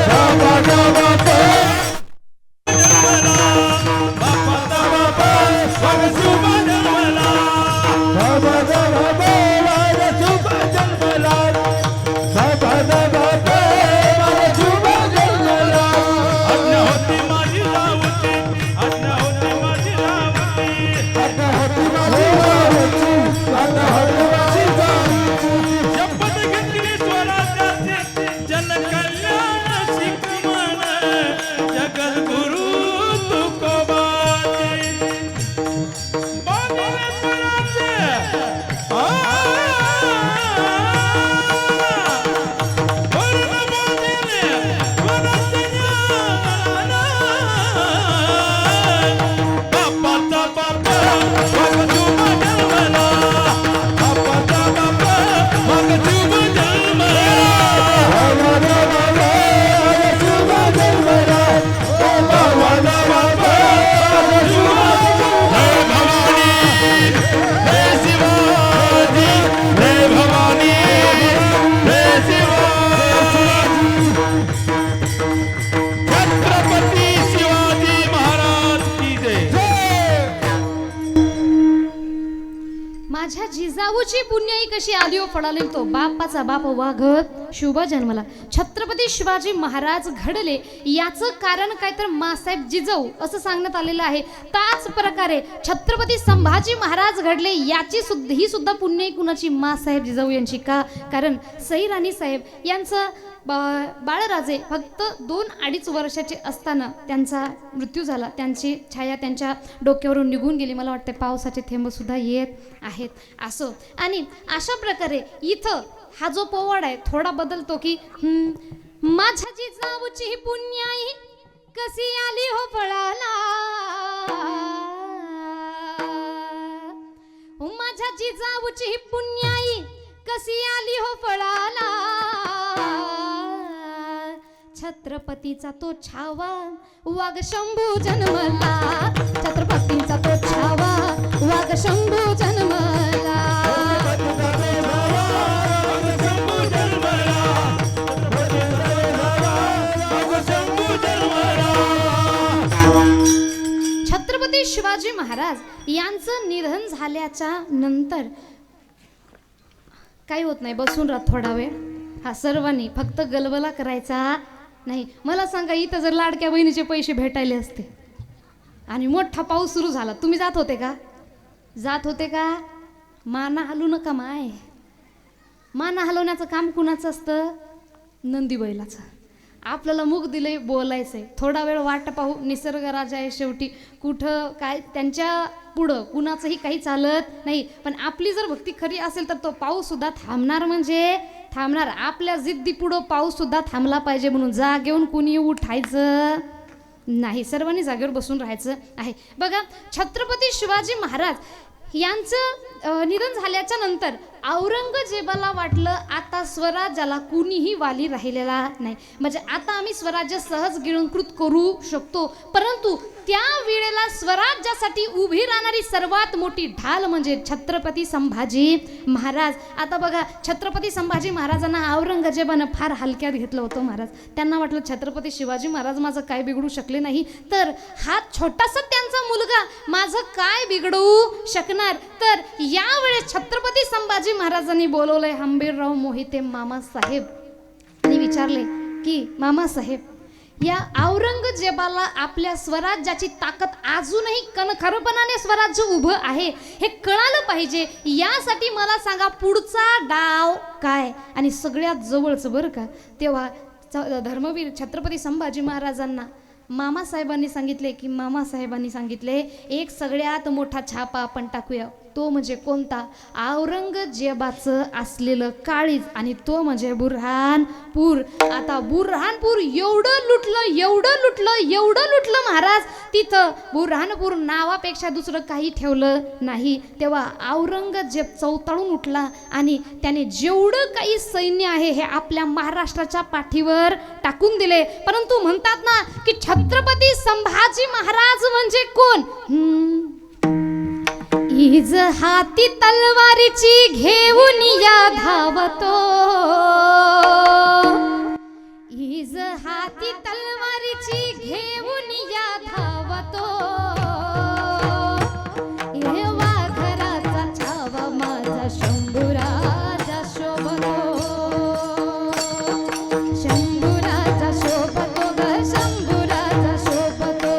Speaker 3: बापाचा बापा बापाचा बापा वाघ शुभ जन्मला, बापाचा बापा वाघ शुभ जन्मला, बापाचा बापा वाघ शुभ जन्मला. आज्ञा होती माझी जाऊची, आज्ञा होती माझी जाऊची, आज्ञा होती माझी जाऊची, आज्ञा होती माझी जाऊची. शपथ घेतली स्वराज्याची, जनकल्याण शिकवण, जगद्गुरु तुकोबाची. बांधिले स्वराज्य, वर्ण बांधिले स्वराज्य ज्ञान. बापाचा बापा वाघ शुभ जन्मला, बापाचा बापा वाघ शुभ जन्मला, बापाचा बापा वाघ शुभ जन्मला, बापाचा बापा वाघ शुभ जन्मला. जय भवानी, जय शिवाजी, जय भवानी, जय शिवाजी. छत्रपती शिवाजी महाराज की जय.
Speaker 2: माझ्या जिजाऊची पुण्याई कशी आली फळाली, तो बापाचा बाप वाघ शुभ जन्मला. छत्रपती शिवाजी महाराज घडले याचं कारण काय तर मासाहेब जिजाऊ असं सांगण्यात आलेलं आहे. त्याच प्रकारे छत्रपती संभाजी महाराज घडले याची ही सुद्धा पुण्याई कुणाची? मासाहेब जिजाऊ यांची. का? कारण सईराणी साहेब यांचं बाळराजे फक्त 2-2.5 वर्षाचे असताना त्यांचा मृत्यू झाला. त्यांची छाया त्यांच्या डोक्यावरून निघून गेली. मला वाटतं पावसाचे थेंब सुद्धा येत आहेत. असो, आणि अशा प्रकारे इथं हा जो पोवाड आहे थोडा बदलतो की माझ्या जिजाऊची ही पुण्याई कशी आली हो फळाला, माझ्या जिजाऊची ही पुण्याई कशी आली हो फळाला. छत्रपतीचा तो छावा वाघ शंभू जन्मला, छत्रपतीचा तो छावा वाघ शंभू जन्मला. छत्रपती शिवाजी महाराज यांचं निधन झाल्याच्या नंतर काही होत नाही, बसून राहा थोडा वेळ. हा, सर्वांनी फक्त गलबला करायचा नाही. मला सांगा, इथं जर लाडक्या बहिणीचे पैसे भेटायले असते आणि मोठा पाऊस सुरू झाला, तुम्ही जात होते का? जात होते का? माना हलू नका माय. माना हलवण्याचं काम कुणाचं असतं? नंदी बैलाचं. आपल्याला मुख दिलंय बोलायचंय, थोडा वेळ वाट पाहू, निसर्ग राजा आहे शेवटी, कुठं काय त्यांच्या पुढं कुणाचंही काही चालत नाही. पण आपली जर भक्ती खरी असेल तर तो पाऊस सुद्धा थांबणार, म्हणजे थांबणार. आपल्या जिद्दी पुढं पाऊस सुद्धा थांबला पाहिजे, म्हणून जागेवरून कुणी उठायचं नाही, सर्वांनी जागेवर बसून राहायचं आहे. बघा, छत्रपती शिवाजी महाराज यांचं निधन झाल्याच्या नंतर औरंगजेबाला वाटलं आता स्वराज्याला कुणीही वाली राहिलेला नाही, म्हणजे आता आम्ही स्वराज्य सहज गिळंकृत करू शकतो. परंतु त्या वेळेला स्वराज्यासाठी उभी राहणारी सर्वात मोठी ढाल म्हणजे छत्रपती संभाजी महाराज. आता बघा, छत्रपती संभाजी महाराजांना औरंगजेबानं फार हलक्यात घेतलं होतं. महाराज त्यांना वाटलं छत्रपती शिवाजी महाराज माझं काय बिघडू शकले नाही, तर हा छोटासा त्यांचा मुलगा माझं काय बिघडवू शकणार. तर यावेळेस छत्रपती संभाजी महाराजांनी बोलवलंय हंबीरराव मोहिते मामासाहेब आणि विचारले की मामासाहेब, या औरंगजेबाला आपल्या स्वराज्याची ताकद अजूनही कणखरपणाने स्वराज्य उभं आहे हे कळालं पाहिजे. यासाठी मला सांगा पुढचा डाव काय. आणि सगळ्यात जवळचं बरं का, तेव्हा धर्मवीर छत्रपती संभाजी महाराजांना मामासाहेबांनी सांगितले की मामासाहेबांनी सांगितले एक सगळ्यात मोठा छापा आपण टाकूया. तो म्हणजे कोणता? औरंगजेबाचं असलेलं काळीज, आणि तो म्हणजे बुऱ्हाणपूर. आता बुऱ्हाणपूर एवढं लुटलं महाराज, तिथं बुऱ्हाणपूर नावापेक्षा दुसरं काही ठेवलं नाही. तेव्हा औरंगजेब चौताळून उठला आणि त्याने जेवढं काही सैन्य आहे हे आपल्या महाराष्ट्राच्या पाठीवर टाकून दिले. परंतु म्हणतात ना की छत्रपती संभाजी महाराज म्हणजे कोण? ईज हाती तलवारीची घेऊन या धावतो, ईज हाती तलवारीची घेऊन या धावतो, एवा घराचा छावा माझा शंभूराजा शोभतो, शंभूराजा शोभतो ग शंभूराजा शोभतो,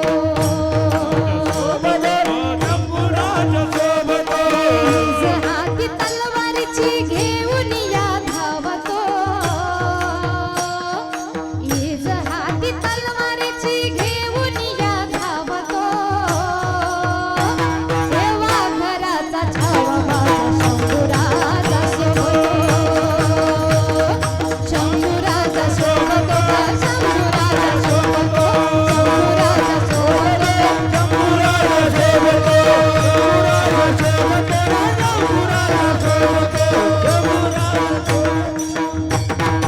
Speaker 2: ईज हाती तलवारीची घेऊन या धावतो, ईज हाती तलवारीची घेऊन या धावतो, एवा घराचा छावा माझा शंभूराजा शोभतो, शंभूराजा शोभतो ग शंभूराजा शोभतो, शंभूराजा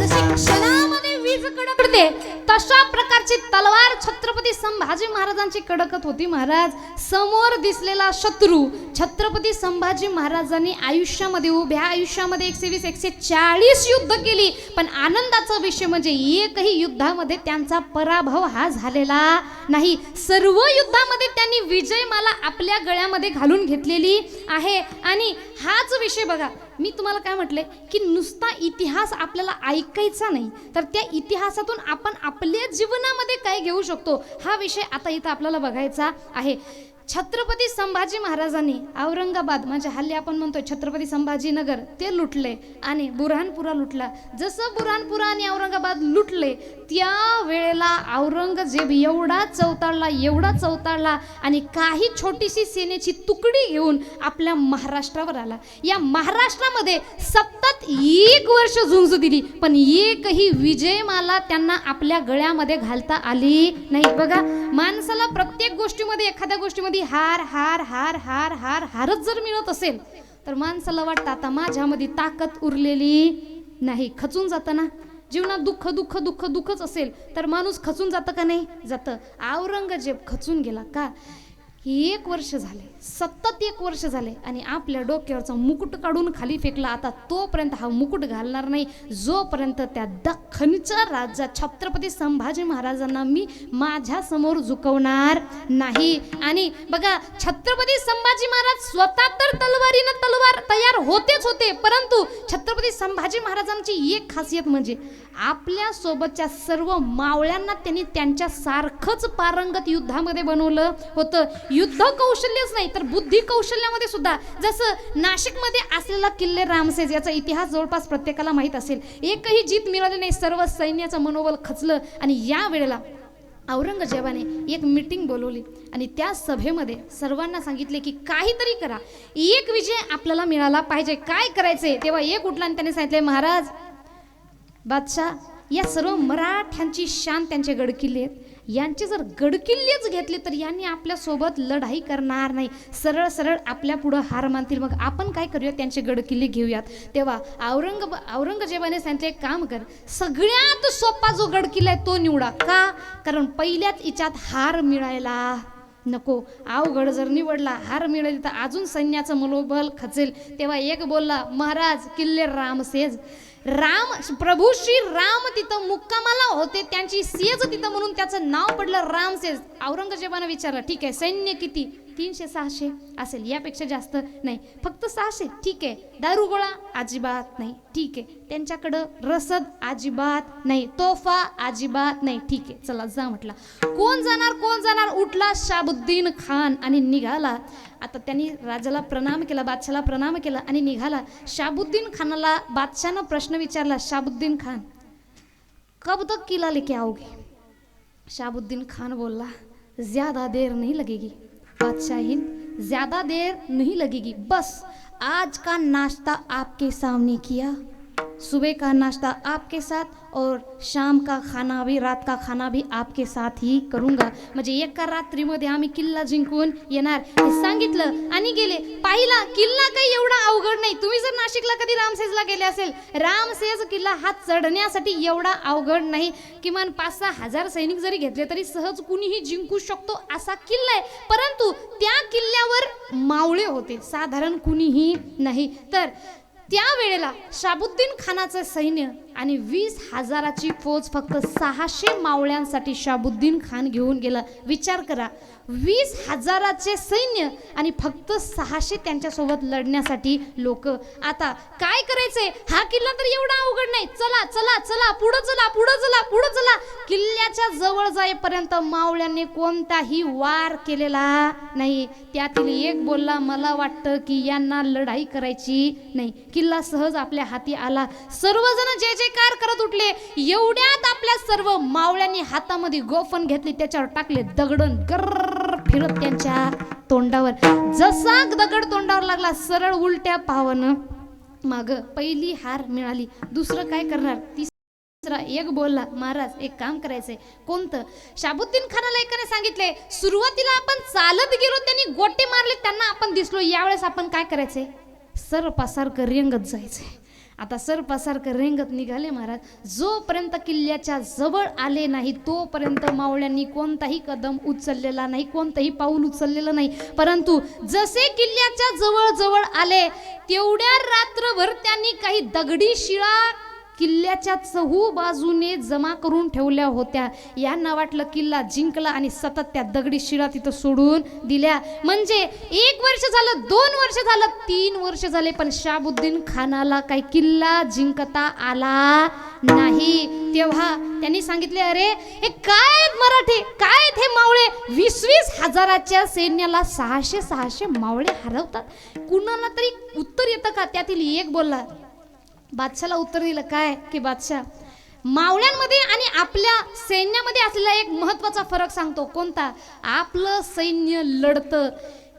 Speaker 2: जशी क्षणामध्ये वीज कडकते तशा प्रकारची तलवार छत्रपती संभाजी महाराजांची कडकत होती. महाराज समोर दिसलेला शत्रू छत्रपती संभाजी महाराजांनी आयुष्यामध्ये उभ्या आयुष्यामध्ये 120 140 युद्ध केली, पण आनंदाचा विषय म्हणजे एकही युद्धामध्ये त्यांचा पराभव हा झालेला नाही. सर्व युद्धामध्ये त्यांनी विजयमाला आपल्या गळ्यामध्ये घालून घेतलेली आहे. आणि हाच विषय बघा, मी तुम्हाला काय म्हटले की नुसता इतिहास आपल्याला ऐकायचा नाही, तर त्या इतिहासातून आपण आपल्या जीवनामध्ये काय घेऊ शकतो हा विषय आता इथं आपल्याला बघायचा आहे. छत्रपती संभाजी महाराजांनी औरंगाबाद म्हणजे हल्ली आपण म्हणतोय छत्रपती संभाजीनगर ते लुटले आणि बुऱ्हाणपुरा लुटला. जसं बुऱ्हाणपुरा आणि औरंगाबाद लुटले त्या वेळेला औरंगजेब एवढा चौताळला आणि काही छोटीशी सेनेची तुकडी घेऊन आपल्या महाराष्ट्रावर आला. या महाराष्ट्रामध्ये सतत 1 वर्ष झुंज दिली, पण एकही विजयमाला त्यांना आपल्या गळ्यामध्ये घालता आली नाही. बघा, माणसाला प्रत्येक गोष्टीमध्ये एखाद्या गोष्टीमध्ये हार हार हार हार हार हारच जर मिळत असेल तर माणसाला वाटतं आता माझ्यामध्ये ताकद उरलेली नाही. खचून जातं ना जीवनात, दुःख दुःख दुःख दुःखच असेल तर माणूस खचून जातं का नाही? जातं. औरंगजेब खचून गेला का? 1 वर्ष झाले, सतत 1 वर्ष झाले आणि आपल्या डोक्यावरचा मुकुट काढून खाली फेकला. आता तोपर्यंत हा मुकुट घालणार नाही जोपर्यंत त्या दख्खनच्या राजा छत्रपती संभाजी महाराजांना मी माझ्या समोर झुकवणार नाही. आणि बघा, छत्रपती संभाजी महाराज स्वतः तर तलवारीनं तलवार तयार होतेच होते, परंतु छत्रपती संभाजी महाराजांची एक खासियत म्हणजे आपल्या सोबतच्या सर्व मावळ्यांना त्यांनी त्यांच्या सारखंच पारंगत युद्धामध्ये बनवलं होतं. युद्ध कौशल्यच नाही तर बुद्धी कौशल्यामध्ये सुद्धा, जसं नाशिकमध्ये असलेला किल्ले रामसेज याचा इतिहास जवळपास प्रत्येकाला माहीत असेल. एकही जीत मिळाली नाही, सर्व सैन्याचं मनोबल खचलं आणि या वेळेला औरंगजेबाने एक मीटिंग बोलवली आणि त्या सभेमध्ये सर्वांना सांगितले की काहीतरी करा, एक विजय आपल्याला मिळाला पाहिजे, काय करायचे. तेव्हा एक उठला आणि त्याने सांगितले, महाराज बादशाह, या सर्व मराठ्यांची शान त्यांचे गडकिल्ले आहेत, यांचे जर गडकिल्लेच घेतले तर यांनी आपल्यासोबत लढाई करणार नाही, सरळ सरळ आपल्या पुढं हार मानतील. मग आपण काय करूया, त्यांचे गडकिल्ले घेऊयात. तेव्हा औरंगजेबाने सांगितले, एक काम कर, सगळ्यात सोपा जो गडकिल्ला आहे तो निवडा. का? कारण पहिल्याच इच्यात हार मिळायला नको. अवघड जर निवडला, हार मिळाली तर अजून सैन्याचं मनोबल खचेल. तेव्हा एक बोलला, महाराज किल्ले रामसेज, प्रभू श्री राम तिथं मुक्कामाला होते, त्यांची सेज तिथं म्हणून त्याचं नाव पडलं रामसेज. औरंगजेबानं विचारलं, ठीक आहे, सैन्य किती? 300-600 असेल, यापेक्षा जास्त नाही. फक्त 600? ठीक आहे. दारुगोळा? अजिबात नाही. ठीक आहे. त्यांच्याकडं रसद? अजिबात नाही. तोफा? अजिबात नाही. ठीक आहे, चला जा म्हटला. कोण जाणार? उठला शाबुद्दीन खान आणि निघाला. आता त्यांनी राजाला प्रणाम केला, बादशाला प्रणाम केला आणि निघाला. शाबुद्दीन खानाला बादशानं प्रश्न विचारला, शाबुद्दीन खान कब तक किला लेके आओगे? शाबुद्दीन खान बोलला, ज्यादा देर नहीं लगेगी बादशाह हिंद, ज्यादा देर नहीं लगेगी, बस आज का नाश्ता आपके सामने किया, सुबह का नाश्ता आपके साथ और शाम का खाना भी, रात का खाना भी आपके साथ ही करूंगा. म्हणजे एका रात्रीमध्ये आम्ही किल्ला जिंकून येणार हे सांगितलं आणि गेले. पाहिला किल्ला काही एवढा अवघड नाही. तुम्ही जर नाशिकला कधी रामसेजला गेले असेल, रामसेज किल्ला हा चढण्यासाठी एवढा अवघड नाही. किमान 5-6 हजार सैनिक जरी घेतले तरी सहज कुणीही जिंकू शकतो असा किल्ला आहे. परंतु त्या किल्ल्यावर मावळे होते, साधारण कुणीही नाही. तर त्यावेळेला शाबुद्दीन खानाचं सैन्य आणि 20,000ची फौज फक्त 600 मावळ्यांसाठी शाबुद्दीन खान घेऊन गेला. विचार करा, 20,000चे सैन्य आणि फक्त 600 त्यांच्यासोबत लढण्यासाठी लोक. आता काय करायचंय? हा किल्ला तर एवढा अवघड नाही. चला चला चला, पुढं चला, पुढं चला, पुढं चला. किल्ल्याच्या जवळ जाईपर्यंत मावळ्यांनी कोणताही वार केलेला नाही. त्यातील एक बोलला, मला वाटतं की यांना लढाई करायची नाही. किल्ला सहज आपल्या हाती आला. सर्वजण जय जयकार करत उठले. एवढ्यात आपल्या सर्व मावळ्यांनी हातामध्ये गोफन घेतली, त्याच्यावर टाकले दगडन, गर्र फिरत त्यांच्या तोंडावर. जसा दगड तोंडावर लागला, सरळ उलट्या पावनं माग. पहिली हार मिळाली. दुसरं काय करणार? तिसरा एक बोलला, महाराज एक काम करायचंय. कोणतं? शाबुद्दीन खानाला एकाने सांगितले, सुरुवातीला आपण चालत गेलो, त्यांनी गोटे मारले, त्यांना आपण दिसलो, यावेळेस आपण काय करायचंय? सरपासारखं रेंगत जायचंय. आता सरपासारखं रेंगत निघाले महाराज. जोपर्यंत किल्ल्याच्या जवळ आले नाही तोपर्यंत मावळ्यांनी कोणताही कदम उचललेला नाही, कोणतंही पाऊल उचललेलं नाही. परंतु जसे किल्ल्याच्या जवळ जवळ आले तेवढ्या रात्रभर त्यांनी काही दगडी शिळा किल्ल्याच्या चहू बाजूने जमा करून ठेवल्या होत्या. यांना वाटलं किल्ला जिंकला आणि सतत त्या दगडी शिळा तिथं सोडून दिल्या. म्हणजे 1 वर्ष झालं, 2 वर्ष झालं, 3 वर्ष झाले, पण शाबुद्दीन खानाला काही किल्ला जिंकता आला नाही. तेव्हा त्यांनी सांगितले, अरे हे काय मराठे, काय हे मावळे, 20-20 हजाराच्या सैन्याला 600 मावळे हरवतात. कुणाला तरी उत्तर येतं का? त्यातील एक बोलला, बादशाला उत्तर दिलं काय की बादशाह, मावळ्यांमध्ये आणि आपल्या सैन्यामध्ये असलेला एक महत्वाचा फरक सांगतो. कोणता? आपलं सैन्य लढतं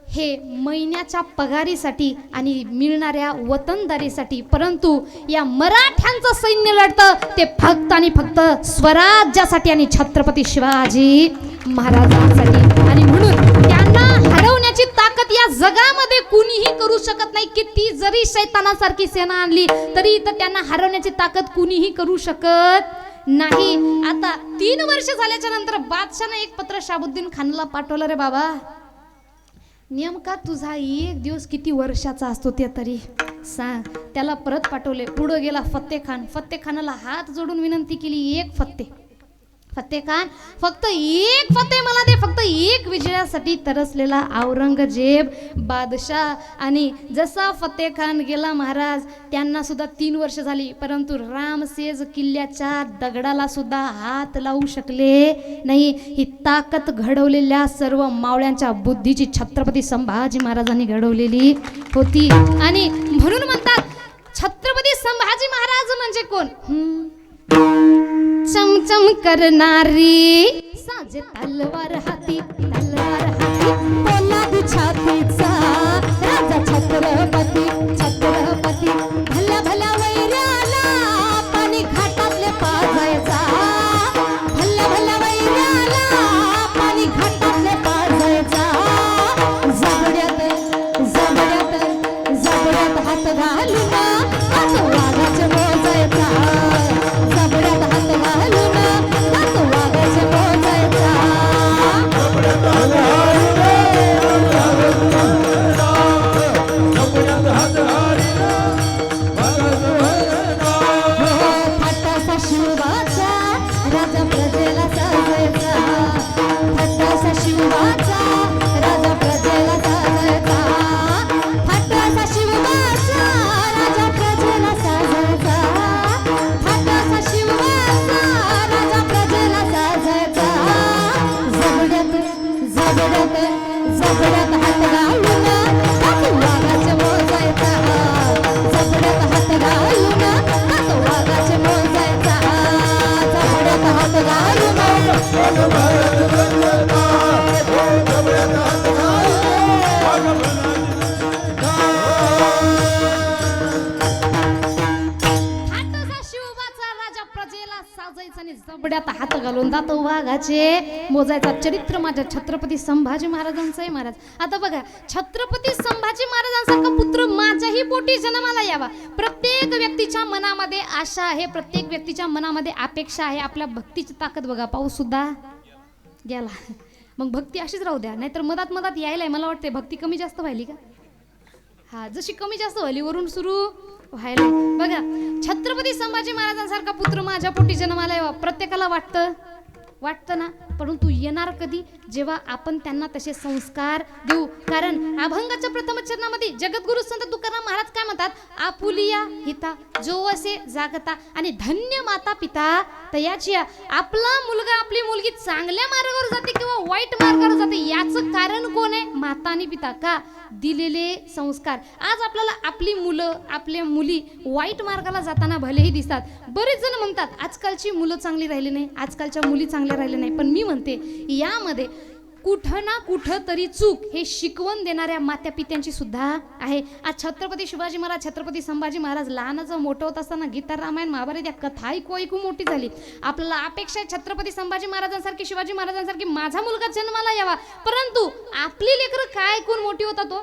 Speaker 2: हे महिन्याच्या पगारीसाठी आणि मिळणाऱ्या वतनदारीसाठी, परंतु या मराठ्यांचं सैन्य लढतं ते फक्त आणि फक्त स्वराज्यासाठी आणि छत्रपती शिवाजी महाराजांसाठी. आणि म्हणून त्यांना हरवण्याची ताकद या जगामध्ये कुणीही करू शकत नाही. किती जरी शैतानासारखी सेना आणली तरी तर त्यांना हरवण्याची ताकद कुणीही करू शकत नाही. आता 3 वर्ष झाल्याच्या नंतर बादशाहने एक पत्र शाबुद्दीन खानला पाठवलं, रे बाबा नेमका तुझा 1 दिवस किती वर्षाचा असतो ते तरी सांग. त्याला परत पाठवले. पुढं गेला फत्ते खानाला हात जोडून विनंती केली, एक फत्ते फतेह खान फक्त एक फतेह मला दे, फक्त एक विजयासाठी तरसलेला औरंगजेब बादशाह. आणि जसा फतेह खान गेला महाराज, त्यांना सुद्धा 3 वर्ष झाली, परंतु रामसेज किल्ल्याच्या दगडाला सुद्धा हात लावू शकले नाही. ही ताकद घडवलेल्या सर्व मावळ्यांच्या बुद्धीची छत्रपती संभाजी महाराजांनी घडवलेली होती. आणि म्हणून म्हणतात छत्रपती संभाजी महाराज म्हणजे कोण? चमचम करणारी साजे तलवार हाती, तलवार हाती पोलादी छातीचा राजा छत्रपती, छत्रपती भल्या भल्या वैऱ्याला पाणी घाटातले पाजायचा, भल्या भल्या वैऱ्याला पाणी घाटातले पाजायचा. जबड्यात जबड्यात जबड्यात हात घालून हात वाघाचे मोजायचा, जबड्यात हात घालून हात वाघाचे मोजायचा. फाटासा शिवाचा राजा प्रजेला साजायचा, फाटासा शिवाचा राजा प्रजेला साजायचा, फाटासा शिवाचा राजा प्रजेला साजायचा, फाटासा शिवाचा राजा प्रजेला साजायचा. जबड्यात जबड्यात जबड्यात हात घालून हात वाघाचे मोजायचा, जबड्यात हात घालून हात वाघाचे मोजायचा, जबड्यात हात घालून फाटासा शिवबाचा राजा प्रजेला साजायचा आणि जबड्यात हात घालून दात वाघाचे मोजायचा. चरित्र माझ्या छत्रपती संभाजी महाराजांचं आहे महाराज. आता बघा, छत्रपती संभाजी महाराजांसारखा पुत्र माझ्याही पोटी जन्माला यावा. प्रत्येक व्यक्तीच्या मनामध्ये आशा आहे, प्रत्येक व्यक्तीच्या मनामध्ये अपेक्षा आहे. आपल्या भक्तीची ताकद बघा, पाऊस सुद्धा गेला. मग भक्ती अशीच राहू द्या, नाहीतर मधात मधात यायलाय. मला वाटते भक्ती कमी जास्त व्हायली का? हा, जशी कमी जास्त व्हायली वरून सुरू व्हायला. बघा, छत्रपती संभाजी महाराजांसारखा पुत्र माझ्या पोटी जन्माला यावा. प्रत्येकाला वाटतं ना, परंतु येणार कधी? जेव्हा आपण त्यांना तसे संस्कार देऊ. कारण अभंगाच्या प्रथम चरणामध्ये जगद्गुरु संत तुकाराम महाराज काय म्हणतात? आपुलिया हिता जो असे जागता आणि धन्य माता पिता तयाची. आपला मुलगा आपली मुलगी चांगल्या मार्गावर जाते किंवा वाईट मार्गावर जाते, याचं कारण कोण आहे? माता आणि पिता. का? दिलेले संस्कार. आज आपल्याला आपली मुलं आपल्या मुली वाईट मार्गाला जाताना भलेही दिसतात. बरेच जण म्हणतात आजकालची मुलं चांगली राहिली नाही, आजकालच्या मुली चांगल्या राहिल्या नाही. पण मी म्हणते यामध्ये कुठं ना कुठं तरी चूक हे शिकवण देणाऱ्या मात्या पित्यांची सुद्धा आहे. आज छत्रपती शिवाजी महाराज, छत्रपती संभाजी महाराज लहानाचं मोठं होत असताना गीता रामायण महाभारत या कथा ऐकू मोठी झाली. आपल्याला अपेक्षा आहे छत्रपती संभाजी महाराजांसारखी, शिवाजी महाराजांसारखी माझा मुलगा जन्माला यावा. परंतु आपली लेकरं काय ऐकून मोठी होतात? तो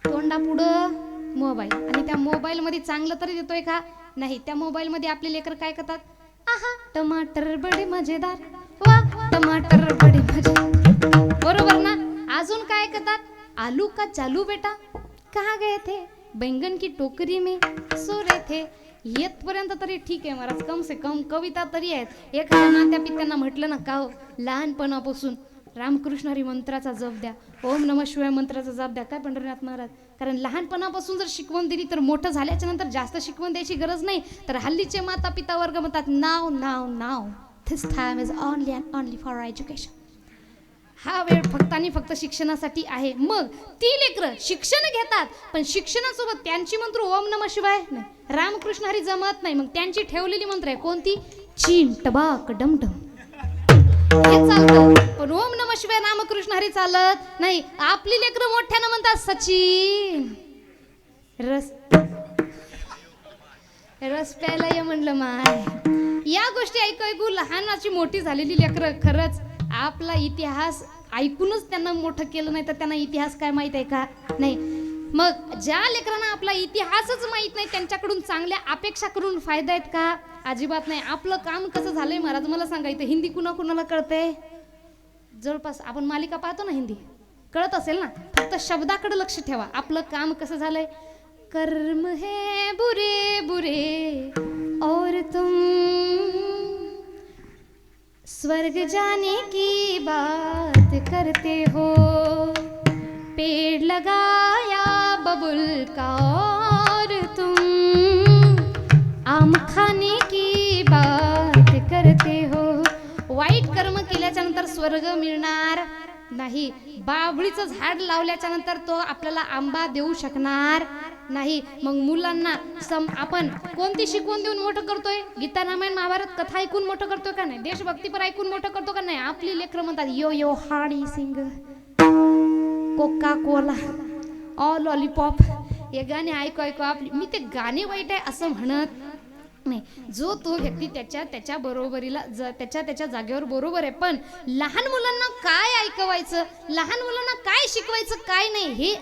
Speaker 2: तोंडा पुढं मोबाईल, आणि त्या मोबाईल मध्ये चांगलं तरी देतोय का? नाही. त्या मोबाईल मध्ये आपले लेकर काय करतात? आहा टमाटर बडे मजेदार, वा टमाटर बडे मजेदार, बरोबर ना? अजून काय करतात? आलू का चालू बेटा, कहाँ गए थे? बैंगन की टोकरी में सो रहे थे. येतपर्यंत तरी ठीक आहे महाराज, कम से कम कविता तरी आहेत. एखाद्या मात्या पित्यांना म्हटलं ना का हो, लहानपणापासून रामकृष्ण हरी मंत्राचा जप द्या, ओम नमः शिवाय मंत्राचा जप द्या. काय पंढरीनाथ महाराज? कारण लहानपणापासून जर शिकवण दिली तर मोठं झाल्याच्या नंतर जास्त शिकवण द्यायची गरज नाही. तर हल्लीचे माता पिता वर्ग म्हणतात नाव नाव नाव, this time is only and only for education. हा वेळ फक्त आणि फक्त शिक्षणासाठी आहे. मग ती लेकरं शिक्षण घेतात, पण शिक्षणासोबत त्यांची मंत्र ओम नमः शिवाय नाही, रामकृष्ण हरी जमत नाही. मग त्यांची ठेवलेली मंत्र आहे कोणती? चीन टबाक डमडम, हे चालतं. पण ओम नमः शिवाय रामकृष्ण हरी चालत नाही. आपली लेकरं मोठ्यानं म्हणतात सचिन रस रस प्यायला ये म्हणलं माय. या गोष्टी ऐकू लहानाची मोठी झालेली लेकरं खरंच आपला इतिहास ऐकूनच त्यांना मोठं केलं नाही तर त्यांना इतिहास काय माहित आहे का? नाही. मग ज्या लेकरांना आपला इतिहासच माहित नाही त्यांच्याकडून चांगल्या अपेक्षा करून फायदा आहेत का? अजिबात नाही. आपलं काम कसं झालंय महाराज मला सांगा. इथं हिंदी कुणाला कळतंय? जवळपास आपण मालिका पाहतो ना, हिंदी कळत असेल ना. फक्त शब्दाकडे लक्ष ठेवा. आपलं काम कसं झालंय? कर्म है बुरे बुरे और तुम स्वर्ग जाने की बात करते हो, पेड़ लगाया बबुल का और तुम आम खाने की बात करते हो. वाईट कर्म केल्याच्या नंतर स्वर्ग मिळणार नाही. बाभळीचं झाड लावल्याच्या नंतर तो आपल्याला आंबा देऊ शकणार नाही. मग मुलांना आपण कोणती शिकवण देऊन मोठं करतोय? गीता रामायण महाभारत कथा ऐकून मोठं करतोय का नाही? देशभक्तीपर ऐकून मोठं करतो का नाही? आपली लेकरं म्हणतात yo yo Honey Singh, Coca Cola, all lollipop, हे गाणे ऐकू ऐकू आपली. मी ते गाणे वाईट आहे असं म्हणत नाही. जो तो व्यक्ती त्याच्या बरोबरीला त्याच्या जागेवर बरोबर आहे. पण लहान मुलांना काय ऐकवायचं, लहान मुलांना काय शिकवायचं, काय नाही हे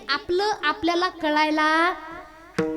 Speaker 2: आपल्याला कळायला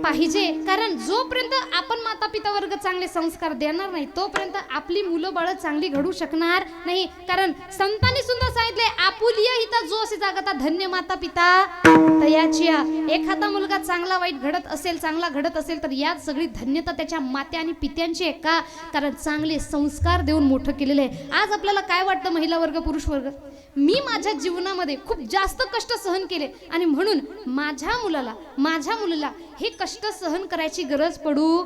Speaker 2: पाहिजे. कारण जोपर्यंत आपण माता पिता वर्ग चांगले संस्कार देणार नाही तोपर्यंत आपली मुलं बाळ चांगली घडू शकणार नाही. कारण संतांनी सुद्धा सांगितले आपुलिया हिता जो असे जागता धन्य माता पिता तयाची. एखादा मुलगा चांगला वाईट घडत असेल, चांगला घडत असेल तर यात सगळी धन्यता त्याच्या माते आणि पित्यांची आहे. का? कारण चांगले संस्कार देऊन मोठं केलेलं आहे. आज आपल्याला काय वाटतं महिला वर्ग पुरुष वर्ग? मी माझ्या जीवनामध्ये खूप जास्त कष्ट सहन केले आणि म्हणून माझ्या मुलाला हे कष्ट सहन करायची गरज पडू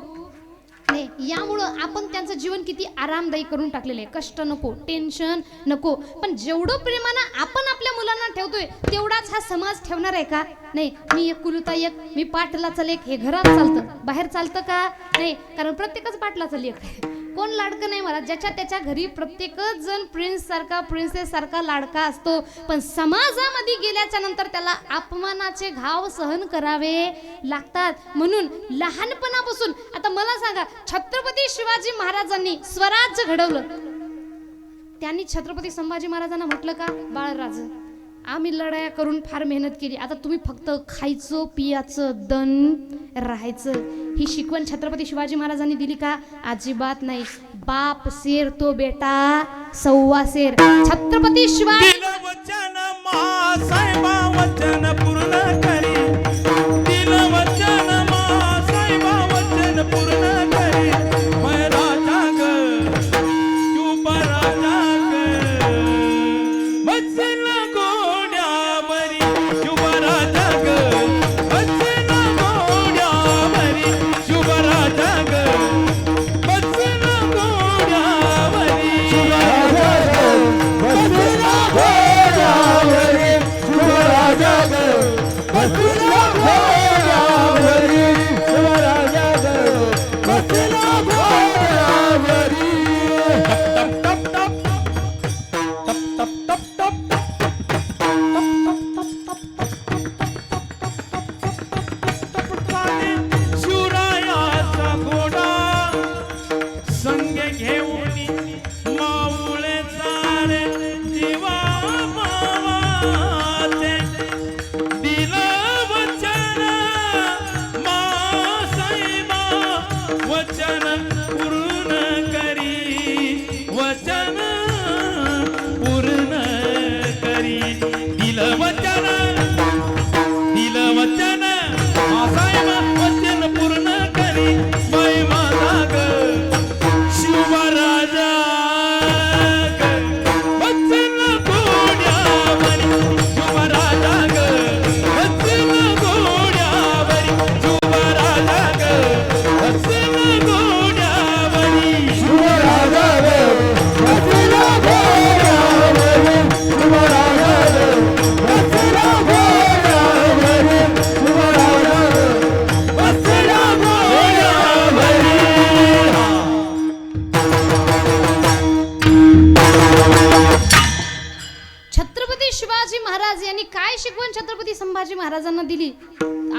Speaker 2: नये. यामुळं आपण त्यांचं जीवन किती आरामदायी करून टाकलेलं आहे. कष्ट नको, टेन्शन नको. पण जेवढं प्रेमानं आपण आपल्या मुलांना ठेवतोय तेवढाच हा समाज ठेवणार आहे का? नाही. मी एक कुलता एक, मी पाटलाचा लेख, हे घरात चालतं, बाहेर चालतं का? नाही. कारण प्रत्येकच पाटलाचा लेख आहे. कोण लाडकं नाही मला. ज्याच्या त्याच्या घरी प्रत्येकच जण प्रिन्स सारखा, प्रिन्सेस सारखा लाडका असतो. पण समाजामध्ये गेल्याच्या नंतर त्याला अपमानाचे घाव सहन करावे लागतात. म्हणून लहानपणापासून आता मला सांगा, छत्रपती शिवाजी महाराजांनी स्वराज्य घडवलं. त्यांनी छत्रपती संभाजी महाराजांना म्हटलं का बाळराज आम्ही लढाया करून फार मेहनत केली, आता तुम्ही फक्त खायचं पियाचं दण राहायचं. ही शिकवण छत्रपती शिवाजी महाराजांनी दिली का? अजिबात नाही. बाप शेर तो बेटा सव्वा शेर. छत्रपती शिवाजी
Speaker 3: दिलं वचन मासाहेबा वचन पूर्ण करी, दिलं वचन मासाहेबा वचन पूर्ण करी. मैं राजा ग तू राजा ग, वचन गोड्यावरी शुभ राजा ग, वचन गोड्यावरी शुभ राजा ग, वचन गोड्यावरी शुभ राजा ग, वचन गोड्यावरी शुभ राजा ग, वचन गोड्यावरी शुभ राजा ग, वचन गोड्यावरी. टप टप टप टप टप टप शिवरायाचा घोडा संग घेऊन माऊळे सारे जीवा मावाचे. दिलं वचन मासाहेबा वचन पूर्ण करी, वचन पूर्ण करी. दिलं वचन मासाहेबा वचन पूर्ण करी. मै माझा ग शिवराजा ग, वचन गोड्यावरी शिवराजा ग, वचन गोड्यावरी शिवराजा ग, वचन गोड्यावरी शिवराजा ग, वचन गोड्यावरी शिवराजा ग, वचन गोड्यावरी शिवराजा ग, वचन गोड्यावरी.
Speaker 2: छत्रपती शिवाजी महाराज यांनी काय शिकवण छत्रपती संभाजी महाराजांना दिली?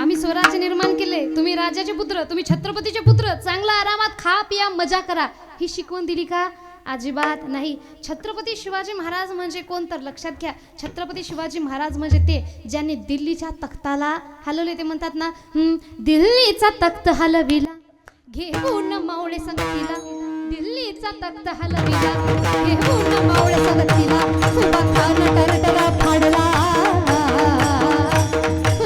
Speaker 2: आम्ही स्वराज्य निर्माण केले, तुम्ही राजाचे पुत्र, तुम्ही छत्रपतीचे पुत्र, चांगला आरामात खा पिया मजा करा, ही शिकवण दिली का? अजिबात नाही. छत्रपती शिवाजी महाराज म्हणजे कोण तर लक्षात घ्या. छत्रपती शिवाजी महाराज म्हणजे ते ज्यांनी दिल्लीच्या तख्ताला हलवले. ते म्हणतात ना, दिल्लीचा तख्त हलविला घेऊन मावळे संगतीला, दिल्लीचा तख्त हलविला घेऊन मावळे संगतीला. उभा खान टरटरा फाडला,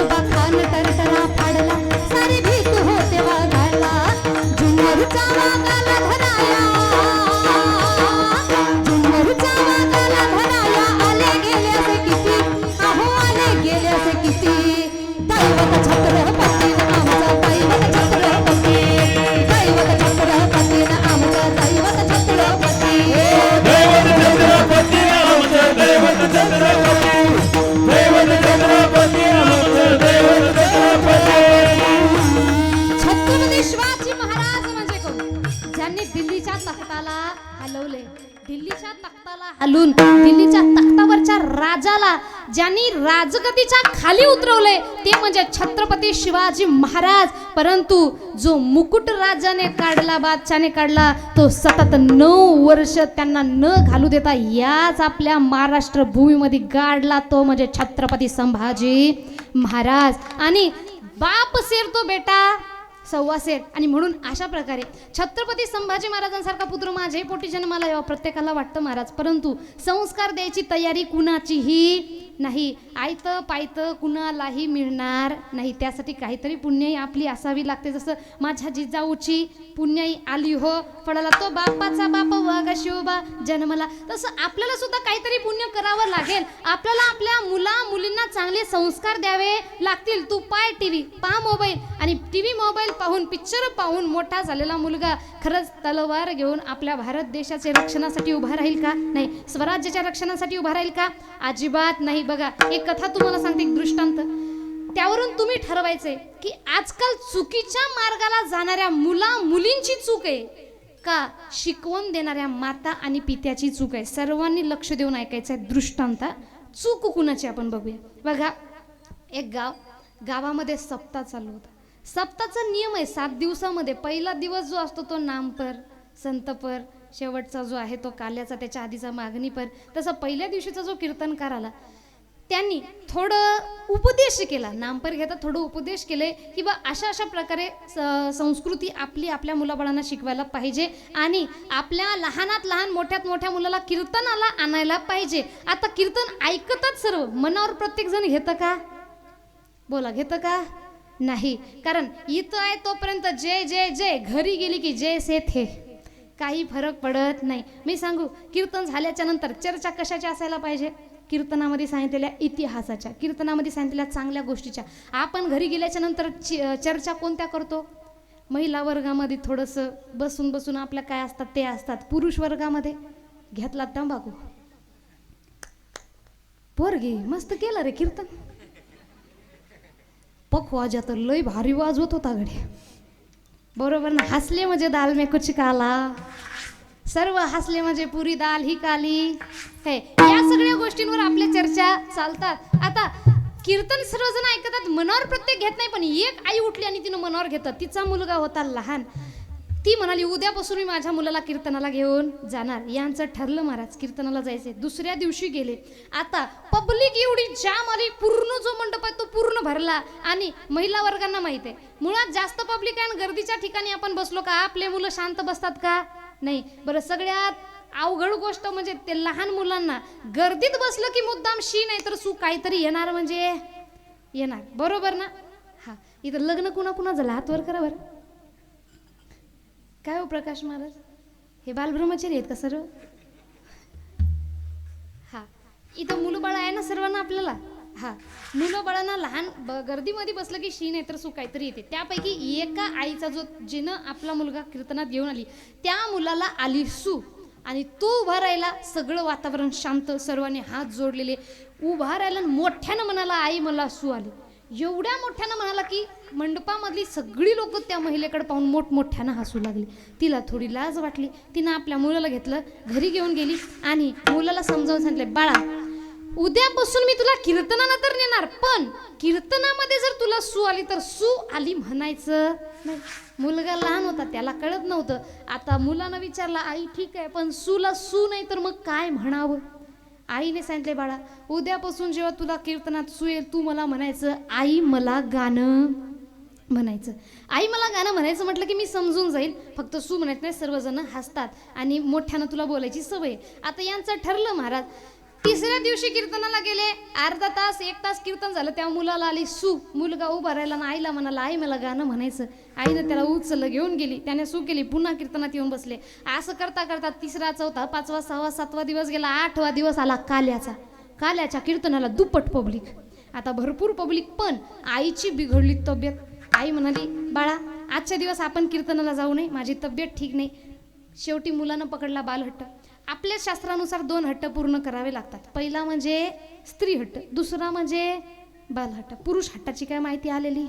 Speaker 2: उभा खान टरटरा फाडला, सारी भीक होते वागायला. जुन्नरचा वागाला धराया, जुन्नरचा ज्याने दिल्लीच्या तख्ताला हलवले, दिल्लीच्या तख्ताला हलून दिल्लीच्या तख्तावरच्या राजाला ज्यांनी राजगदीच्या खाली उतरवले ते म्हणजे छत्रपती शिवाजी महाराज. परंतु जो मुकुट राजाने काढला, बादशाने काढला, तो सतत 9 वर्ष त्यांना न घालू देता याच आपल्या महाराष्ट्र भूमीमध्ये गाडला, तो म्हणजे छत्रपती संभाजी महाराज. आणि बाप शेर तो बेटा सव्वा शेर. आणि म्हणून अशा प्रकारे छत्रपती संभाजी महाराजांसारखा पुत्र माझ्याही पोटी जन्माला यावा प्रत्येकाला वाटतं महाराज. परंतु संस्कार द्यायची तयारी कुणाचीही नाही, आयतं पायतं कुणालाही मिळणार नाही. त्यासाठी काहीतरी पुण्याई आपली असावी लागते. जसं माझ्या जिजाऊची पुण्याई आली हो फळाला, तो बापाचा बाप वागा शिवबा जन्मला, तसं आपल्याला सुद्धा काहीतरी पुण्य करावं लागेल. आपल्याला आपल्या मुला मुलींना चांगले संस्कार द्यावे लागतील. तू पाय टीव्ही, पहा मोबाईल, आणि टीव्ही मोबाईल पाहून पिक्चर पाहून मोठा झालेला मुलगा खरंच तलवार घेऊन आपल्या भारत देशाच्या रक्षणासाठी उभा राहील का? नाही. स्वराज्याच्या रक्षणासाठी उभा राहील का? अजिबात नाही. बघा, एक कथा तुम्हाला सांगते, एक दृष्टांत. त्यावरून तुम्ही ठरवायचंय की आजकाल चुकीच्या मार्गाला जाणाऱ्या मुला मुलींची चूक आहे का शिकवण देणाऱ्या माता आणि पित्याची चूक आहे? सर्वांनी लक्ष देऊन ऐकायचं आहे. दृष्टांत चूक कुणाची आपण बघूया. बघा, एक गावामध्ये सप्ताह चालू होता. सप्ताहाचा नियम आहे 7 दिवसामध्ये. पहिला दिवस जो असतो तो नामपर, संतपर, शेवटचा जो आहे तो काल्याचा, त्याच्या आधीचा मागणीपर. तसं पहिल्या दिवशीचा जो कीर्तनकार आला त्यांनी थोडं उपदेश केला. नामपर घेता थोडं उपदेश केले की बा अशा प्रकारे संस्कृती आपली आपल्या मुलाबाळांना शिकवायला पाहिजे आणि आपल्या लहानात लहान मोठ्यात मोठ्या मुलाला कीर्तनाला आणायला पाहिजे. आता कीर्तन ऐकतात सर्व, मनावर प्रत्येक जण घेतं का? बोला, घेतं का? नाही. कारण इथं आहे तोपर्यंत जय जय जय, घरी गेली की जय से थे, काही फरक पडत नाही. मी सांगू, कीर्तन झाल्याच्या नंतर चर्चा कशाच्या असायला पाहिजे? कीर्तनामध्ये सांगितलेल्या इतिहासाच्या, कीर्तनामध्ये सांगितलेल्या चांगल्या गोष्टीच्या. आपण घरी गेल्याच्या नंतर चर्चा कोणत्या करतो? महिला वर्गामध्ये थोडंसं बसून बसून आपल्या काय असतात ते असतात. पुरुष वर्गामध्ये घेतला तंबाखू, पोरगी मस्त केलं रे कीर्तन, पखवाजा तर लय भारी वाजवत होता घडे, बरोबर ना? हसले म्हणजे दाल में कुछ काला, सर्व हसले म्हणजे पुरी दाल ही काली. हे या सगळ्या गोष्टींवर आपल्या चर्चा चालतात. आता कीर्तन सर्वजण ऐकतात, मनावर प्रत्येक घेत नाही. पण एक आई उठली आणि तिनं मनावर घेतलं. तिचा मुलगा होता लहान. ती म्हणाली, उद्यापासून मी माझ्या मुलाला कीर्तनाला घेऊन जाणार. यांचं ठरलं महाराज कीर्तनाला जायचे. दुसऱ्या दिवशी गेले. आता पब्लिक एवढी जाम आली, पूर्ण जो मंडप आहे तो पूर्ण भरला. आणि महिला वर्गांना माहित आहे, मुळात जास्त पब्लिक आहे आणि गर्दीच्या ठिकाणी आपण बसलो का आपले मुलं शांत बसतात का? नाही. बरं, सगळ्यात अवघड गोष्ट म्हणजे ते लहान मुलांना गर्दीत बसलं की मुद्दाम शी नाही तर सू काहीतरी येणार म्हणजे येणार, बरोबर ना? हा, इथं लग्न कुणा कुणा झालं हात वर करा बरं. काय हो प्रकाश महाराज, हे बालब्रह्मचारी आहेत का सर्व? हा, इथं मुलं बाळ आहे ना सर्वांना आपल्याला? हा, मुलं बाळांना लहान गर्दीमध्ये बसलं की शी नाही तर सू काहीतरी येते. त्यापैकी एका आईचा जो जिनं आपला मुलगा कीर्तनात घेऊन आली, त्या मुलाला आली सू. आणि तो उभा राहिला, सगळं वातावरण शांत, सर्वांनी हात जोडलेले, उभा राहिला, मोठ्यानं म्हणाला, आई मला सू आली. एवढ्या मोठ्यानं म्हणाला की मंडपामधली सगळी लोक त्या महिलेकडे पाहून मोठमोठ्यानं हसू लागली. तिला थोडी लाज वाटली. तिनं आपल्या मुलाला घेतलं, घरी घेऊन गेली आणि मुलाला समजावून सांगितलं, बाळा उद्यापासून मी तुला कीर्तनाला तर नेणार, पण कीर्तनामध्ये जर तुला सू आली तर सू आली म्हणायचं नाही. मुलगा लहान होता, त्याला कळत नव्हतं. आता मुलानं विचारला, आई ठीक आहे पण सूला सू नाही तर मग काय म्हणावं? आईने सांगितले, बाळा उद्यापासून जेव्हा तुला कीर्तनात सू येईल तू मला म्हणायचं, आई मला गाणं म्हणायचं. आई मला गाणं म्हणायचं म्हटलं की मी समजून जाईल, फक्त सू म्हणायचं नाही. सर्वजण हसतात आणि मोठ्यानं तुला बोलायची सवय. आता यांचं ठरलं महाराज. तिसऱ्या दिवशी कीर्तनाला गेले. अर्धा तास 1 तास कीर्तन झालं, त्या मुलाला आली सू. मुलगा उभा राहिला ना आईला म्हणाला, आई मला गाणं म्हणायचं. आईनं त्याला उचललं, घेऊन गेली, त्याने सू केली, पुन्हा कीर्तनात येऊन बसले. असं करता करता 3रा 4था 5वा 6वा 7वा दिवस गेला. 8वा दिवस आला काल्याचा. काल्याच्या कीर्तनाला दुप्पट पब्लिक. आता भरपूर पब्लिक, पण आईची बिघडली तब्येत. आई म्हणाली, बाळा आजच्या दिवस आपण कीर्तनाला जाऊ नये, माझी तब्येत ठीक नाही. शेवटी मुलानं पकडला बालहट्ट. आपल्या शास्त्रानुसार 2 हट्ट पूर्ण करावे लागतात. पहिला म्हणजे स्त्री हट्ट, दुसरा म्हणजे बालहट्ट. पुरुष हट्टाची काय माहिती आलेली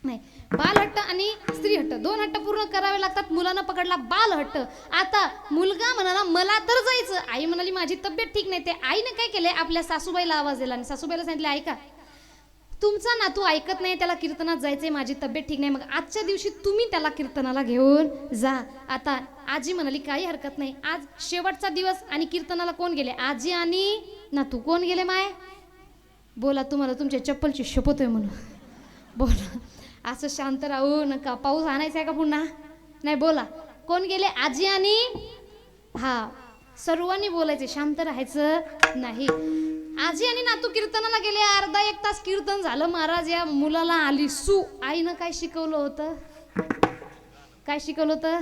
Speaker 2: नाही. बालहट्ट आणि स्त्री हट्ट 2 हट्ट पूर्ण करावे लागतात. मुलानं पकडला बाल हट्ट. आता मुलगा म्हणाला मला तर जायचं, आई म्हणाली माझी तब्येत ठीक नाही. ते आईने काय केले, आपल्या सासूबाईला आवाज दिला आणि सासूबाईला सांगितले ऐका तुमचा नातू ऐकत नाही, त्याला कीर्तनात जायचंय, माझी तब्येत ठीक नाही, मग आजच्या दिवशी तुम्ही त्याला कीर्तनाला घेऊन जा. आता आजी म्हणाली काही हरकत नाही, आज शेवटचा दिवस आणि कीर्तनाला कोण गेले, आजी आणि नातू. कोण गेले माय? बोला, तुम्हाला तुमच्या चप्पलची शपथ आहे म्हणून बोला. असं शांत राहू नका, पाऊस आणायचा आहे का पुन्हा? नाही, बोला कोण गेले, आजी आणि हा. सर्वांनी बोलायचे, शांत राहायचं नाही. आजी आणि नातू कीर्तनाला गेले. अर्धा एक तास कीर्तन झालं. महाराज या मुलाला आली सू. आईनं काय शिकवलं होतं, काय शिकवलं होतं?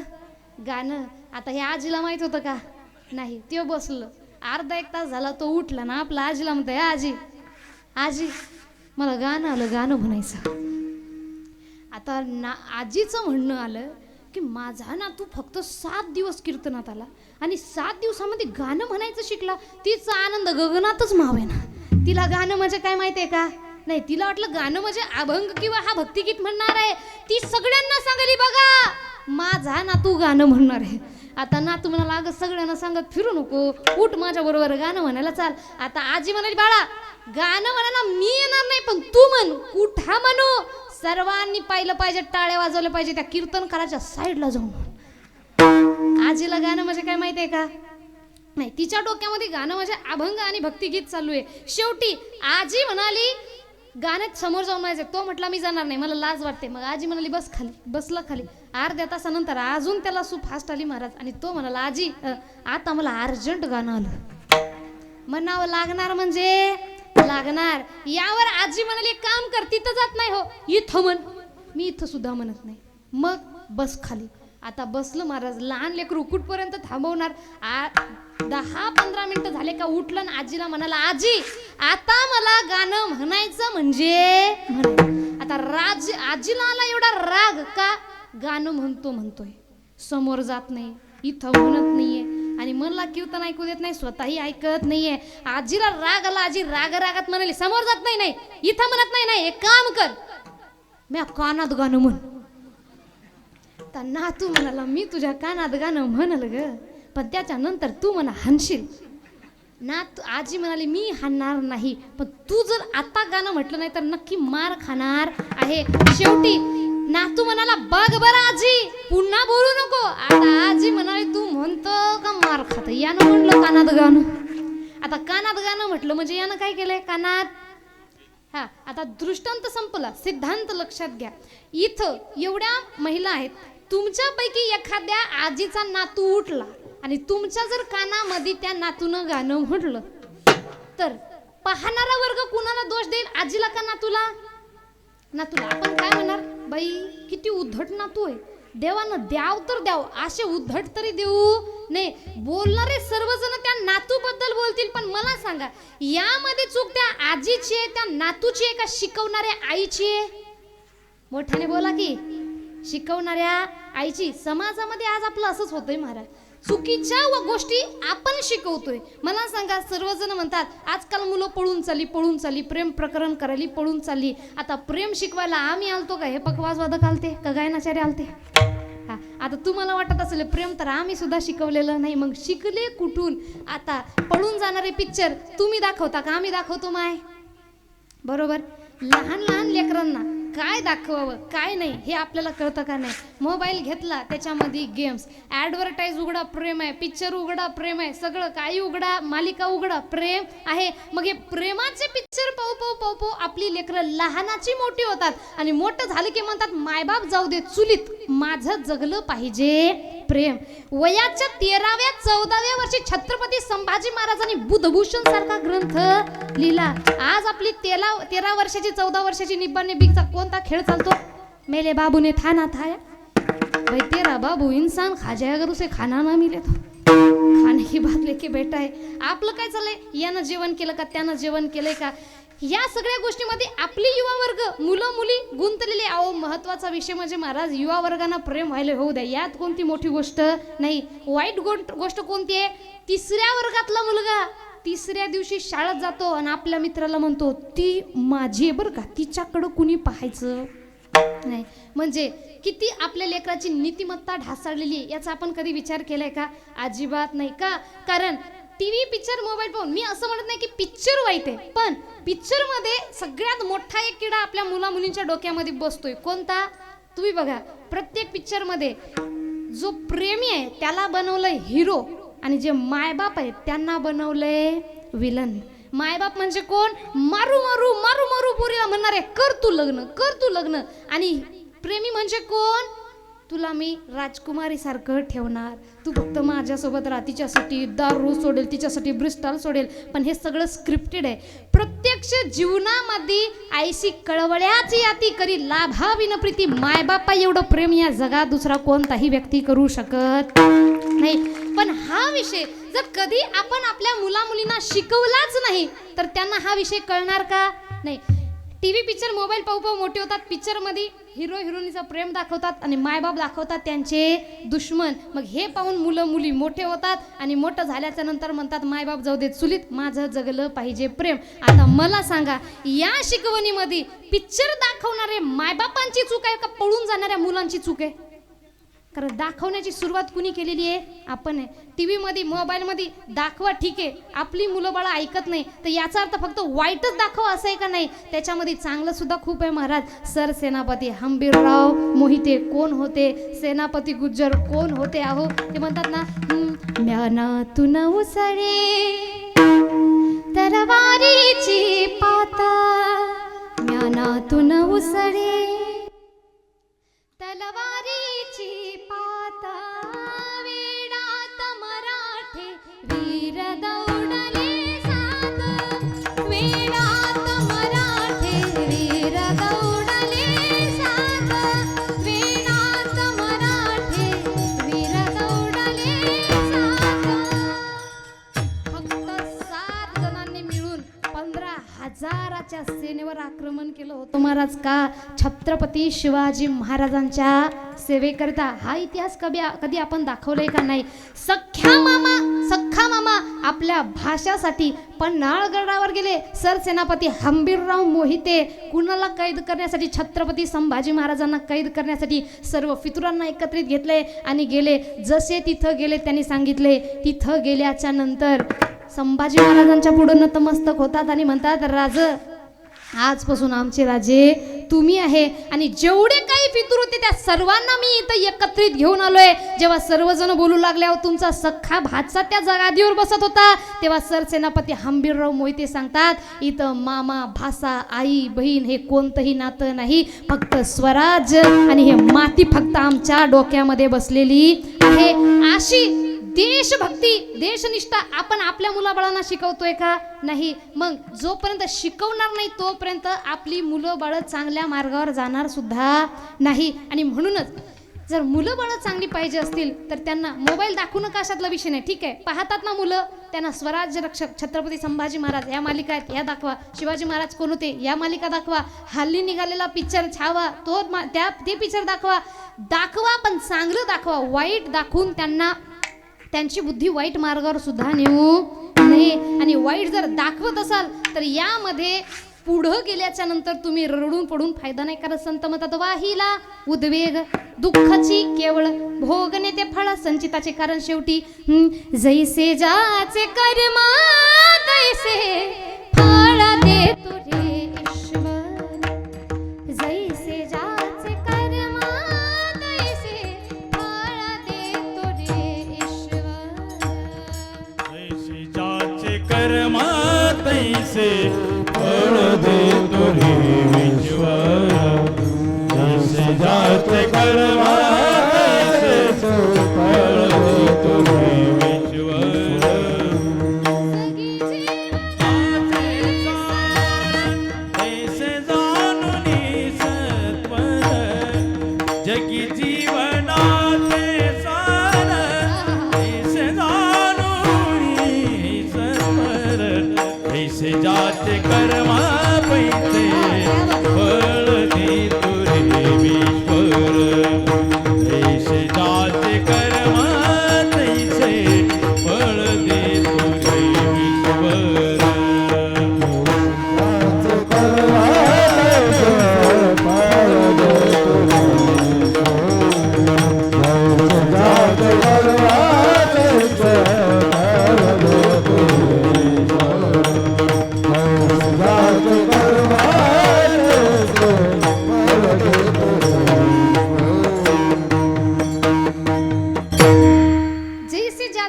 Speaker 2: गाणं. आता हे आजीला माहित होतं का? नाही. ते बसलं. अर्धा एक तास झाला, तो उठला ना आपला आजीला म्हणतोय आजी आजी मला गाणं आलं, गाणं म्हणायचं. आता ना आजीचं म्हणणं आलं की माझा नातू फक्त 7 दिवस कीर्तनात आला आणि 7 दिवसामध्ये गाणं म्हणायचं शिकला. तिचा आनंद गगनातच मावे ना. तिला गाणं म्हणजे काय माहिती आहे का? नाही, तिला वाटलं गाणं म्हणजे अभंग किंवा हा भक्तिगीत म्हणणार आहे. ती सगळ्यांना सांगली बघा माझा नातू गाणं म्हणणार आहे. आता नातू म्हणाला अगं सगळ्यांना सांगत फिरू नको, उठ माझ्या बरोबर गाणं म्हणायला चाल. आता आजी म्हणाली बाळा गाणं म्हणायला मी येणार नाही, पण तू म्हण. कुठा म्हणू? सर्वांनी पाहिलं पाहिजे, टाळ्या वाजवल्या पाहिजे त्या कीर्तनकाराच्या साईडला जाऊन. आजीला गाणं म्हणजे काय माहिती आहे का? नाही. तिच्या डोक्यामध्ये गाणं म्हणजे अभंग आणि भक्तिगीत चालू आहे. शेवटी आजी म्हणाली गाण्यात समोर जाऊन म्हणायचं. तो म्हटला मी जाणार नाही, मला लाज वाटते. मग आजी म्हणाली बस खाली. बसला खाली. अर्ध्या तासानंतर अजून त्याला सू फास्ट आली महाराज आणि तो म्हणाला आजी आता मला अर्जंट गाणं आलं. म्हणावं लागणार म्हणजे लागणार. यावर आजी म्हणाली काम कर, तिथं जात नाही हो, इथं म्हण. मी इथं सुद्धा म्हणत नाही. मग बस खाली. आता बसलं महाराज. लहान लेकरू कुठपर्यंत थांबवणार? 10-15 मिनिटं झाले का उठलं ना आजीला म्हणाला आजी आता मला गाणं म्हणायचं म्हणजे म्हण. आता आजीला आला एवढा राग का? गाणं म्हणतोय, समोर जात नाही, इथं म्हणत नाहीये आणि मला कीर्तन ऐकू देत नाही, स्वतःही ऐकत नाहीये. आजीला राग आला. आजी रागात म्हणाली समोर जात नाही, नाही इथं म्हणत नाही, नाही एक काम कर मी कानात गाणं म्हण. तर नातू म्हणाला मी तुझ्या कानात गाणं म्हणल ग, पण त्याच्यानंतर तू मला हाणशील. नातू आजी म्हणाली मी हाणणार नाही, पण तू जर आता गाणं म्हटलं नाही तर नक्की मार खाणार आहे. शेवटी नातू म्हणाला बघ बरं आजी पुन्हा बोलू नको. आता आजी म्हणाली तू म्हणतो का मार खात? यानं म्हणलं कानात गाणं. आता कानात गाणं म्हटलं म्हणजे यानं काय केलंय कानात. हा. आता दृष्टांत संपला, सिद्धांत लक्षात घ्या. इथं एवढ्या महिला आहेत, तुमच्यापैकी एखाद्या आजीचा नातू उठला आणि तुमच्या जर कानामध्ये त्या नातूनं गाणं म्हटलं तर पाहणारा वर्ग कुणाला दोष देईल, आजीला का नातूला? नातूला. आपण काय म्हणणार, बाई किती उद्धट नातू आहे, देवानं द्याव तर द्याव, असे उद्धट तरी देऊ नाही. बोलणारे सर्वजण त्या नातू बद्दल बोलतील, पण मला सांगा यामध्ये चूक त्या आजीची आहे, त्या नातूची आहे का शिकवणाऱ्या आईची आहे? मोठ्याने बोला की. शिकवणाऱ्या आईची. समाजामध्ये आज आपलं असंच होतंय महाराज, चुकीच्या गोष्टी आपण शिकवतोय. मला सांगा सर्वजण म्हणतात आजकाल मुलं पळून चालली, प्रेम प्रकरण करायली पळून चालली. आता प्रेम शिकवायला आम्ही आलतो का? हे पकवाजवादक आलते का गायनाचार्य आलते? हा. आता तुम्हाला वाटत असेल प्रेम तर आम्ही सुद्धा शिकवलेलं नाही, मग शिकले कुठून? आता पळून जाणारे पिक्चर तुम्ही दाखवता का आम्ही दाखवतो माय? बरोबर. लहान लेकरांना काय दाखवावं काय नाही हे आपल्याला कळतं का नाही? मोबाईल घेतला त्याच्यामध्ये गेम्स, ॲडव्हर्टाईज उघडा प्रेम आहे, पिक्चर उघडा प्रेम आहे, सगळं काही उघडा, मालिका उघडा प्रेम आहे. मग हे प्रेमाचे पिक्चर पाहू आपली लेकरं लहानाची मोठी होतात आणि मोठं झालं की म्हणतात मायबाप जाऊ दे चुलीत, माझं जगलं पाहिजे प्रेम. वयाच्या 13व्या-14व्या वर्षी छत्रपती संभाजी महाराजांनी बुधभूषण सारखा ग्रंथ लिहिला. आज आपली 13 वर्षाची 14 वर्षाची निब्बाने बिगचा कोणता खेळ चालतो? मेले बाबू ने थाना थाया, भाई तेरा बाबू इंसान खा जाएगा उसे खाना ना मिले तो खाने की बात लेके बेटा आहे. आपलं काय चाललंय, यानं जेवण केलं का त्यानं जेवण केलंय का? या सगळ्या गोष्टीमध्ये आपली युवा वर्ग मुलं मुली गुंतलेले. अहो महत्वाचा विषय म्हणजे महाराज युवा वर्गांना प्रेम व्हायला होऊ द्या, यात कोणती मोठी गोष्ट नाही. वाईट गोष्ट कोणती आहे? 3ऱ्या वर्गातला मुलगा 3ऱ्या दिवशी शाळेत जातो आणि आपल्या मित्राला म्हणतो ती माझी आहे बरं का, तिच्याकडं कुणी पाहायचं नाही म्हणजे किती आपल्या लेकराची नीतिमत्ता ढासळलेली आहे याचा आपण कधी विचार केलाय का? अजिबात नाही. का? कारण टीव्ही पिक्चर मोबाईल पाहून, मी असं म्हणत नाही की पिक्चर वाईट आहे, पण पिक्चर मध्ये सगळ्यात मोठा एक किडा आपल्या मुला मुलींच्या डोक्यामध्ये बसतोय. कोणता? तुम्ही बघा, प्रत्येक पिक्चर मध्ये जो प्रेमी आहे त्याला बनवलंय हिरो आणि जे मायबाप आहेत त्यांना बनवलंय विलन. मायबाप म्हणजे कोण? मारू मारू मारू मारू पोरीला म्हणणारे कर तू लग्न, कर तू लग्न. आणि प्रेमी म्हणजे कोण? तुला मी राजकुमारी सारखं ठेवणार, तू फक्त माझ्यासोबत राहा, तिच्यासाठी दारू सोडेल, तिच्यासाठी ब्रिस्टॉल सोडेल. पण हे सगळं स्क्रिप्टेड आहे. प्रत्यक्ष जीवनामध्ये आईशी कळवळ्याची याती करी लाभाविन प्रीती, मायबापा एवढं प्रेम या जगात दुसरा कोणताही व्यक्ती करू शकत नाही. पण हा विषय जर कधी आपण आपल्या मुला मुलींना शिकवलाच नाही तर त्यांना हा विषय कळणार का? नाही. टीव्ही पिक्चर मोबाईल पाहू पाहू मोठे होतात. पिक्चर मध्ये हिरो हिरोईनचं प्रेम दाखवतात आणि मायबाप दाखवतात त्यांचे दुश्मन. मग हे पाहून मुलं मुली मोठे होतात आणि मोठं झाल्याच्या नंतर म्हणतात मायबाप जाऊ देत चुलीत, माझं जगलं पाहिजे प्रेम. आता मला सांगा, या शिकवणीमध्ये पिक्चर दाखवणारे मायबापांची चूक आहे का पळून जाणाऱ्या मुलांची चूक आहे? कारण दाखवण्याची सुरुवात कुणी केलेली आहे? आपण आहे. टीव्ही मध्ये मोबाईल मध्ये दाखवा, ठीक आहे, आपली मुलं बाळा ऐकत नाही तर याचा अर्थ फक्त वाईटच दाखवा असं आहे का? नाही, त्याच्यामध्ये चांगलं सुद्धा खूप आहे महाराज. सर सेनापती हंबीरराव मोहिते कोण होते? सेनापती गुज्जर कोण होते? अहो ते म्हणतात ना, म्यानातून उसळे तरवारीची पाता, म्यानातून उसळे तलवारीची पाता, वेडात मराठे वीर दौडले सात, वेडात मराठे वीर दौडले सात, वेडात मराठे वीर दौडले सात. फक्त 7 जणांनी मिळून 15,000च्या सेनेवर आक्रमण केलं होतं महाराज. का? छत्रपती शिवाजी महाराजांच्या सेवेकरिता. हा इतिहास कधी आपण दाखवलाय का? नाही. सख्खा मामा आपल्या भाषासाठी पन्हाळगडावर गेले. सरसेनापती हंबीरराव मोहिते कुणाला कैद करण्यासाठी? छत्रपती संभाजी महाराजांना कैद करण्यासाठी सर्व फितुरांना एकत्रित घेतले आणि गेले. जसे तिथं गेले त्यांनी सांगितले, तिथं गेल्याच्या नंतर संभाजी महाराजांच्या पुढे नतमस्तक होतात आणि म्हणतात, राज आजपासून आमचे राजे तुम्ही आहे. आणि जेवढे काही फितूर होते त्या सर्वांना मी इथं एकत्रित घेऊन आलोय. जेव्हा सर्वजण बोलू लागल्यावर तुमचा सख्खा भाचा त्या गादीवर बसत होता तेव्हा सरसेनापती हंबीरराव मोहिते सांगतात, इथं मामा भासा आई बहीण हे कोणतंही नातं नाही, फक्त स्वराज आणि हे माती फक्त आमच्या डोक्यामध्ये बसलेली आहे. अशी देशभक्ती देशनिष्ठा आपण आपल्या मुलाबाळांना शिकवतोय का? नाही. मग जोपर्यंत शिकवणार नाही तोपर्यंत आपली मुलं बाळं चांगल्या मार्गावर जाणार सुद्धा नाही. आणि म्हणूनच जर मुलं बाळं चांगली पाहिजे असतील तर त्यांना मोबाईल दाखवणं का अशातला विषय नाही. ठीक आहे, पाहतात ना मुलं, त्यांना स्वराज्य रक्षक छत्रपती संभाजी महाराज या मालिका आहेत या दाखवा, शिवाजी महाराज कोण होते या मालिका दाखवा, हल्ली निघालेला पिक्चर छावा तो ते पिक्चर दाखवा पण चांगलं दाखवा. वाईट दाखवून त्यांना त्यांची बुद्धी वाईट मार्गावर सुद्धा नेऊ नये. आणि वाईट जर दाखवत असाल तर यामध्ये पुढं गेल्याच्या नंतर तुम्ही रडून पडून फायदा नाही. कारण संत म्हणतात, वाहिला उद्वेग दुःखाची केवळ भोगणे ते फळ संचिताचे. कारण शेवटी जैसे जाचे कर्म तैसे फळ देतो रे ईश्वर, जैसे जाचे कर्म तैसे फळ देतो रे ईश्वर,
Speaker 3: जैसे जाचे कर्म तैसे फळ देतो रे ईश्वर, जैसे जाचे कर्म तैसे फळ देतो रे ईश्वर. तैसे जाणूनी सत्वर, जगी जीवनाचे सार, तैसे जाणूनी सत्वर, तैसे जाचे कर्म पैसे फळ देतो रे ईश्वर.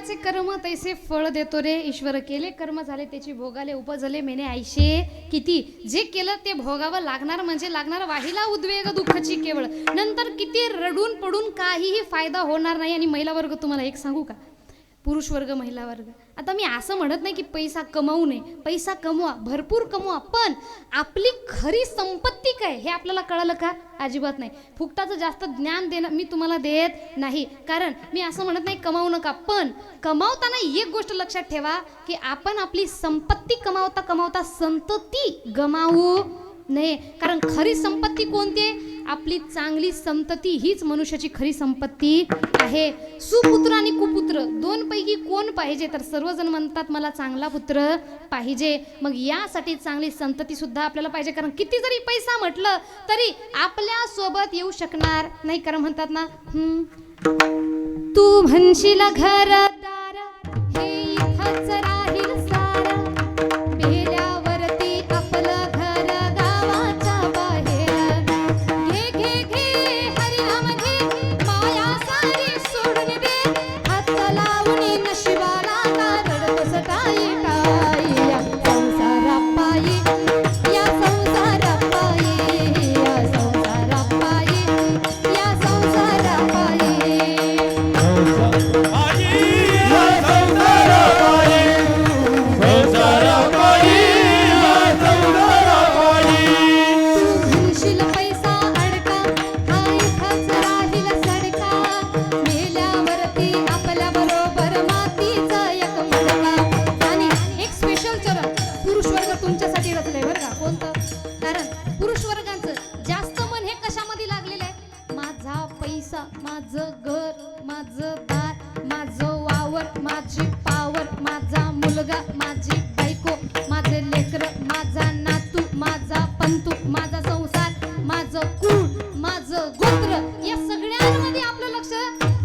Speaker 2: ज्याचे कर्म तैसे फळ देतो रे ईश्वर. केले कर्म झाले त्याची भोगाले उपजले मेने आयशे किती. जे केलं ते भोगावं लागणार म्हणजे लागणार. वाहिला उद्वेग दुःखाची केवळ. नंतर किती रडून पडून काहीही फायदा होणार नाही. आणि महिला वर्ग तुम्हाला एक सांगू का, पुरुष वर्ग महिला वर्ग, आता मी असं म्हणत नाही की पैसा कमावू नये, पैसा कमवा, भरपूर कमवा, पण आपली खरी संपत्ती काय हे आपल्याला कळलं का? अजिबात नाही. फुकटाचं जास्त ज्ञान देणं मी तुम्हाला देत नाही. कारण मी असं म्हणत नाही कमावू नका, पण कमावताना एक गोष्ट लक्षात ठेवा की आपण आपली संपत्ती कमावता कमावता संतती गमावू नये. कारण खरी संपत्ती कोणती आहे? आपली चांगली संतती हीच मनुष्याची खरी संपत्ती आहे. सुपुत्र आणि कुपुत्र दोनपैकी कोण पाहिजे? तर सर्वजण म्हणतात मला चांगला पुत्र पाहिजे. मग यासाठी चांगली संतती सुद्धा आपल्याला पाहिजे. कारण किती जरी पैसा म्हटलं तरी आपल्या सोबत येऊ शकणार नाही. कारण म्हणतात ना, तू म्हणशील घरदार हे इथंच राहील सार, बेल्यावरती आपलं घर गावाच्या बाहेर. घे घे घे हरिनाम घे, माया सारी सोडून दे, हात लावून नशिबाला का रडतोस टाई टाई. या संसारापायी, या संसारापायी, या संसारापायी, या संसारापायी. म्हणशील पैसा अडका, हा इथंच राहील सडका, मेल्यावरती आपल्या बरोबर मातीचा एक मडका. आणि एक स्पेशल चरण पुरुष वर्ग तुमच्यासाठी रचलंय बरं का. कोणतं? कारण पुरुष वर्गांचं जास्त मन हे कशामध्ये लागलेलं आहे? माझा पैसा, माझं घर, माझं दार, माझं वावर, माझी पावर, माझा मुलगा, माझी बायको, माझे लेकर, माझा नातू, माझा पंतू, माझा संसार, माझं कुळ, माझं गोत्र, या सगळ्यांमध्ये आपलं लक्ष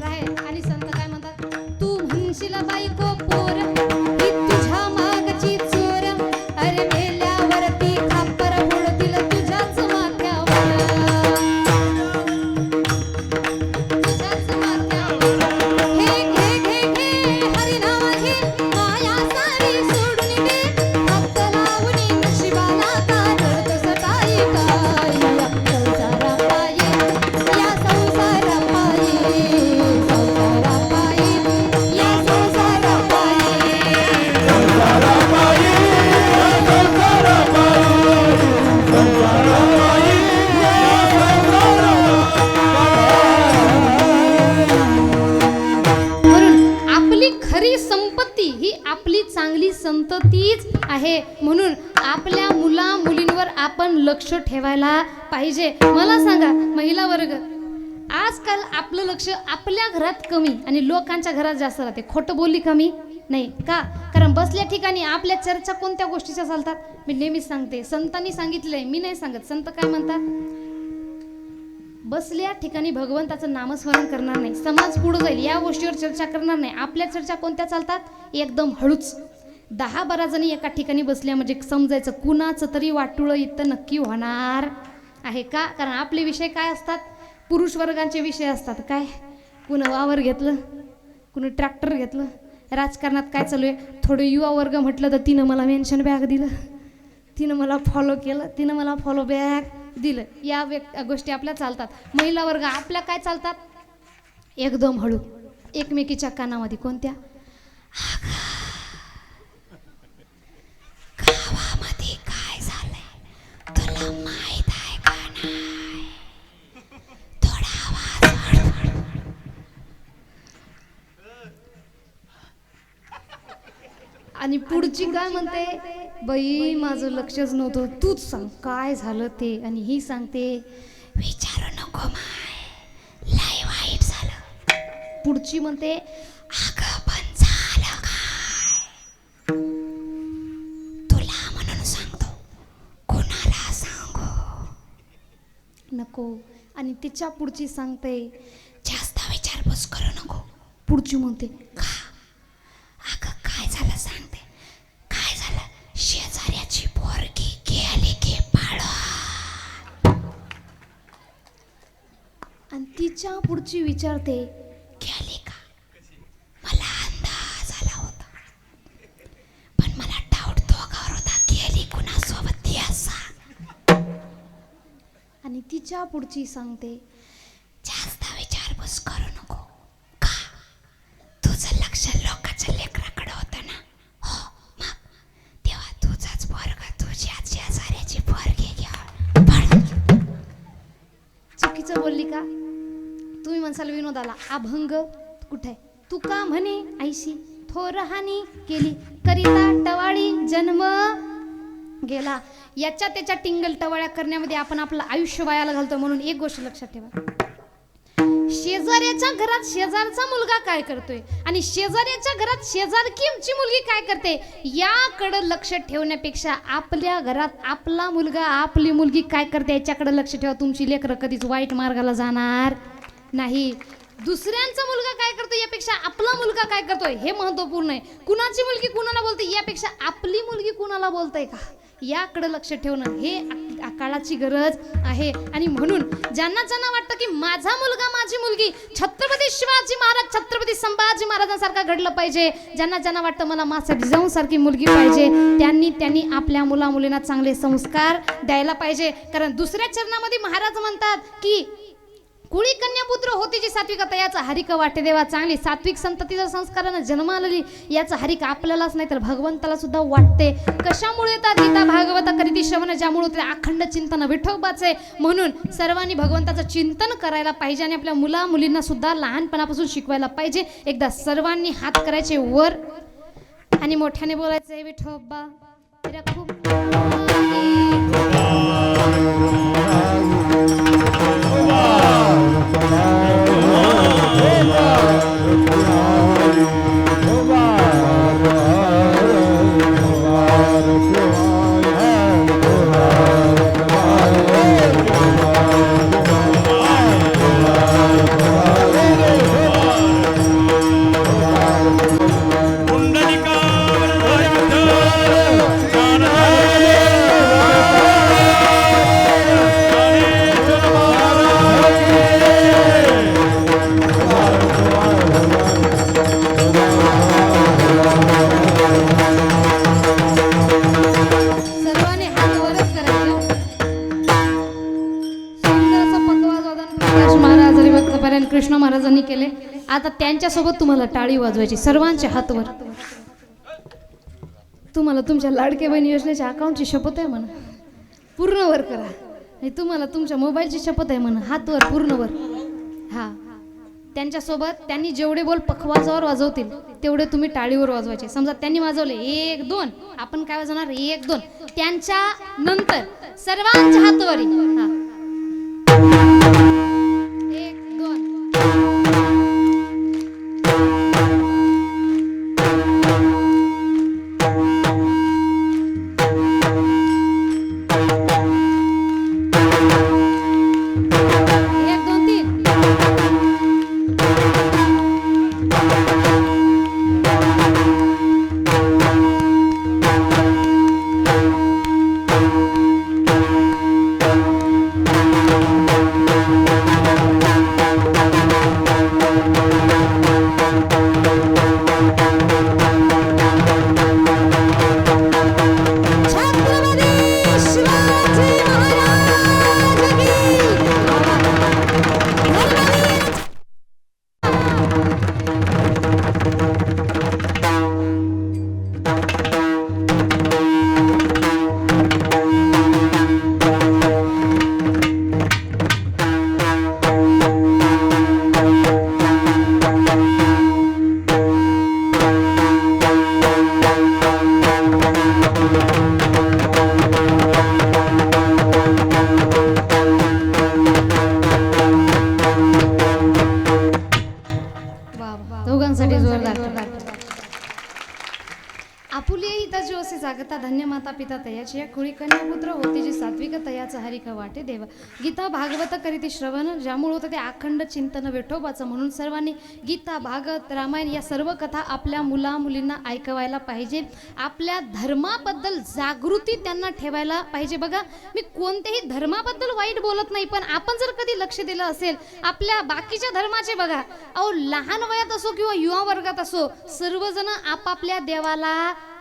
Speaker 2: राहील. आणि संत काय म्हणतात? तू म्हणशील बायको पोर ही तुझ्या मागची चोर, अरे मेल्यावरती खापर फोडतील तुझ्याच माथ्यावर, तुझ्याच माथ्यावर. हे घे घे घे हरिनाम घे, माया सारी सोडून दे, हात लावून नशिबाला का रडतोस टाई टाई. या संसारापायी, या संसारापायी, संसारापायी, या संसारापायी. म्हणून आपली खरी संपत्ती ही आपली चांगली संततीच आहे. म्हणून आपल्या मुला मुलींवर आपण लक्ष ठेवायला पाहिजे. मला सांगा महिला वर्ग, आजकाल आपलं लक्ष आपल्या घरात कमी आणि लोकांच्या घरात जास्त राहते. खोटं बोलली कमी नाही का? कारण बसल्या ठिकाणी आपल्या चर्चा कोणत्या गोष्टीच्या चालतात? मी नेहमीच सांगते, संतांनी सांगितलंय, मी नाही सांगत. संत काय म्हणतात? बसल्या ठिकाणी भगवंताचं नामस्मरण करणार नाही, समाज पुढे जाईल या गोष्टीवर चर्चा करणार नाही. आपल्या चर्चा कोणत्या चालतात? एकदम हळूच. 10-12 जणी एका ठिकाणी बसल्या म्हणजे समजायचं कुणाचं तरी वाटुळं इथं नक्की होणार आहे का? कारण आपले विषय काय असतात? पुरुष वर्गांचे विषय असतात. काय? कुणं वावर घेतलं, कुणं ट्रॅक्टर घेतलं, राजकारणात काय चालू आहे. थोडं युवा वर्ग म्हटलं तर तिनं मला मेन्शन बॅग दिलं, तिनं मला फॉलो केलं, तिनं मला फॉलो बॅग दिलं, या गोष्टी आपल्या चालतात. महिला वर्ग आपल्या काय चालतात? एकदम हळू, एकमेकीच्या कानामध्ये. कोणत्या? गावामध्ये काय झालंय तुला माहित आहे का नाही? थोडा आवाज वाढव. आणि पुढची काय म्हणते? बाई माझं लक्षच नव्हतं, तूच सांग काय झालं ते. आणि ही सांगते विचारू नको माय, लय वाईट झालं. पुढची म्हणते अगं पण झालं काय तुला म्हणून सांगतो, कोणाला सांगू नको. आणि तिच्या पुढची सांगते जास्त विचारपूस करू नको. पुढची म्हणते का? अगं काय झालं सांगते. काय झालं? शेजाऱ्याची पोरगी गेली की पाळा. आणि तिच्या पुढची विचारते गेली का? मला अंदाज पुढच्या पुढची सांगते. जास्त विचारपूस करू नको. का? तुझं लक्ष लोकांच्या लेकराकडे होतं ना. हो मग तेव्हा तुझाच पोरगा तुझ्या शेजाऱ्याची पोरगी घ्या. चुकीचं बोलली का? तुम्ही म्हणसाल विनोदाला अभंग कुठे? तुका म्हणे ऐशी थोरहानी केली करिता टवाळी जन्म गेला. याच्या त्याच्या टिंगल टवाळ्या करण्यामध्ये आपण आपलं आयुष्य वायाला घालतो. म्हणून एक गोष्ट लक्षात ठेवा, शेजाऱ्याच्या घरात शेजारचा मुलगा काय करतोय आणि शेजाऱ्याच्या घरात शेजारकीची मुलगी काय करते याकडे लक्ष ठेवण्यापेक्षा आपल्या घरात आपला मुलगा आपली मुलगी काय करते याच्याकडे लक्ष ठेवा. तुमची लेकरं कधीच वाईट मार्गाला जाणार नाही. दुसऱ्यांचा मुलगा काय करतो यापेक्षा आपला मुलगा काय करतोय हे महत्त्वपूर्ण आहे. कुणाची मुलगी कुणाला बोलते यापेक्षा आपली मुलगी कुणाला बोलते का याकडे लक्ष ठेवणं हे काळाची गरज आहे. आणि म्हणून ज्यांना ज्यांना वाटतं की माझा मुलगा माझी मुलगी छत्रपती शिवाजी महाराज छत्रपती संभाजी महाराजांसारखा घडलं पाहिजे, ज्यांना ज्यांना वाटतं मला मासा जिजाऊ सारखी मुलगी पाहिजे, त्यांनी आपल्या मुला मुलींना चांगले संस्कार द्यायला पाहिजे. कारण दुसऱ्या चरणामध्ये महाराज म्हणतात की कुळी कन्यापुत्र होती जी सात्विक तयाचा हरिक वाटे देवा. चांगली सात्विक संतती जर संस्कारानं जन्म आलेली याचा हरिक आपल्यालाच नाही तर भगवंताला सुद्धा वाटते. कशामुळे येतात? गीता भागवत करीती श्रवण ज्यामुळे ते अखंड चिंतन विठोबाचे. म्हणून सर्वांनी भगवंताचं चिंतन करायला पाहिजे आणि आपल्या मुला मुलींना सुद्धा लहानपणापासून शिकवायला पाहिजे. एकदा सर्वांनी हात करायचे वर आणि मोठ्याने बोलायचे विठोबा तेरा खूप कृष्ण महाराजांनी केले. आता त्यांच्यासोबत तुम्हाला टाळी वाजवायची. सर्वांचे हात वर. तुम्हाला तुमच्या लाडके बहीण योजनेच्या अकाउंटची शपथ आहे म्हणा, पूर्ण वर करा. आणि तुम्हाला तुमच्या मोबाईलची शपथ आहे म्हणा, हात वर पूर्ण वर. हा त्यांच्यासोबत त्यांनी जेवढे बोल पखवाजावर वाजवतील तेवढे तुम्ही टाळीवर वाजवायचे. समजा त्यांनी वाजवले 1 2 आपण काय वाजवणार 1 2. त्यांच्या नंतर सर्वांच्या हातवरी हा 1 2. आपुले हिता जो असे जागता धन्य माता पिता तयाची या कुळी कन्या पुत्र होती जी सात्विक तयाचा हरिक वाटे देव. गीता भागवत करीती श्रवण ज्यामुळे होतं ते अखंड चिंतन विठोबाचं. म्हणून सर्वांनी गीता भागवत रामायण या सर्व कथा आपल्या मुला मुलींना ऐकवायला पाहिजे. आपल्या धर्माबद्दल जागृती त्यांना ठेवायला पाहिजे. बघा मी कोणत्याही धर्माबद्दल वाईट बोलत नाही, पण आपण जर कधी लक्ष दिलं असेल आपल्या बाकीच्या धर्माचे बघा, अहो लहान वयात असो किंवा युवा वर्गात असो सर्वजण आपापल्या देवाला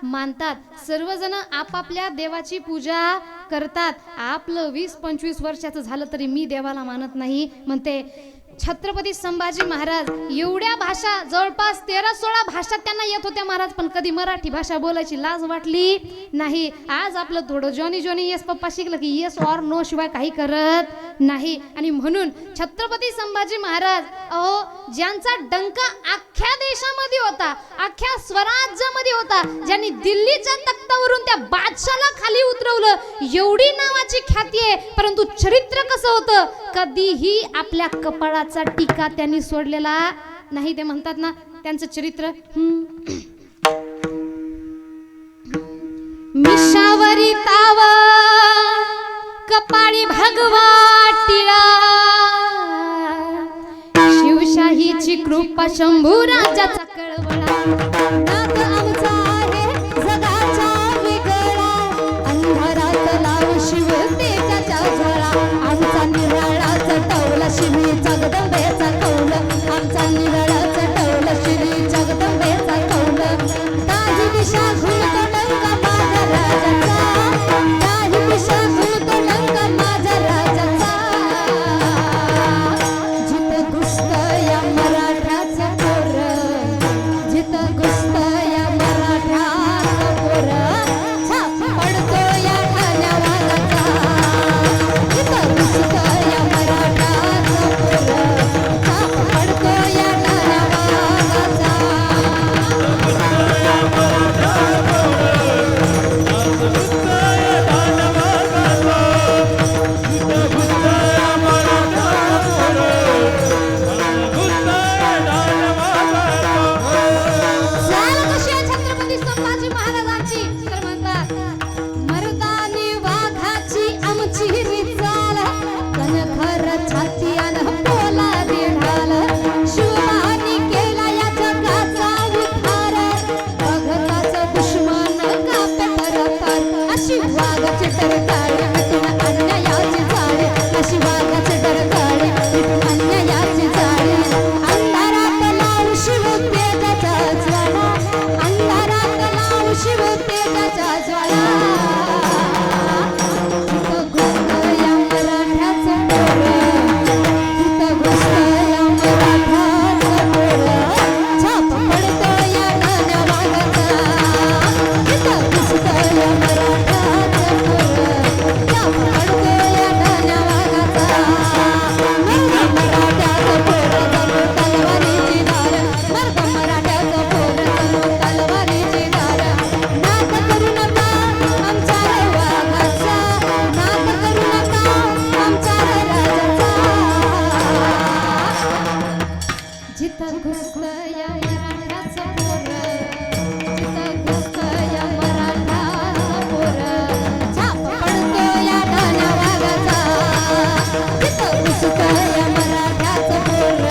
Speaker 2: मानतात सर्वजण आपापल्या देवाची पूजा करतात. आपलं 20-25 वर्षाचं झालं तरी मी देवाला मानत नाही म्हणते. छत्रपती संभाजी महाराज एवढ्या भाषा जवळपास 13-16 भाषा त्यांना येत होत्या महाराज, पण कधी मराठी भाषा बोलायची लाज वाटली नाही. आज आपलं थोडं जॉनी येस पप्पा शिकलं की येस ऑर नो शिवाय काही करत नाही. आणि म्हणून छत्रपती संभाजी महाराज अहो ज्यांचा डंका अख्ख्या देशामध्ये होता, अख्ख्या स्वराज्यामध्ये होता, ज्यांनी दिल्लीच्या तख्तावरून त्या बादशाला खाली उतरवलं, एवढी नावाची ख्याती आहे. परंतु चरित्र कसं होतं, कधीही आपल्या कपाळाचा टीका त्यांनी सोडलेला नाही. ते म्हणतात ना त्यांचं चरित्र मिशावरी तावा कपाळी भगवा टिळा, शिवशाहीची कृपा शंभू राजाचा कळवळा. नाद आमचा आहे जगाचा वेगळा, अंधारात लाव शिव तेजाच्या ज्वाळा. आमचा निराळा चटवला शिवी जगदंबेचा कौल, आमचा निराळा चटवला शिवी जगदंबेचा कौल. काही दिशा घुलतो डंका माझ्या राजाचा, काही दिशा घुलतो डंका माझ्या राजाचा. जिथं घुसतं या मराठाचं पोर, जिथं घुसतं या मराठाचं पोर, छाप पडतो या ठाण्या वाघाचा. जिथं घुसतं या मराठाचं पोर, छाप पडतो या ठाण्या वाघाचा. चाल कशी आहे छत्रपती संभाजी महाराजांची, तर म्हणतात मर्दानी वाघाची आमची चाल, कणखर छाती अन पोलादी ढाल. शिवबानी केला या जगाचा उद्धार, बघताच दुश्मन कापे परतार. अशी वाघाची टरकाळी मिटून अन्यायाची जाळी, अशी वाघाची टरकाळी मिटून अन्यायाची जाळी. अंधारात लावू शिव तेजाचा ज्वाळा, अंधारात लावू शिव तेजाचा ज्वाळा. जिथं घुसतं या मराठाचं पोर, जिथं घुसतं या मराठाचं पोर, छाप पडतो या ठाण्या वाघाचा. जिथं घुसतं या मराठाचं पोर, छाप पडतो या ठाण्या वाघाचा. मराठ्याचं पोर जणू तलवारीची धार, मर्द मराठ्याचं पोर जणू तलवारीची धार. नाद करू नका आमच्या वाघाचा, नाद करू नका आमच्या राजाचा. जिथं घुसतं या मराठाचं पोर, जिथं घुसतं या मराठाचं पोर, छाप पडतो या ठाण्या वाघाचा. जिथं घुसतं या मराठाचं पोर,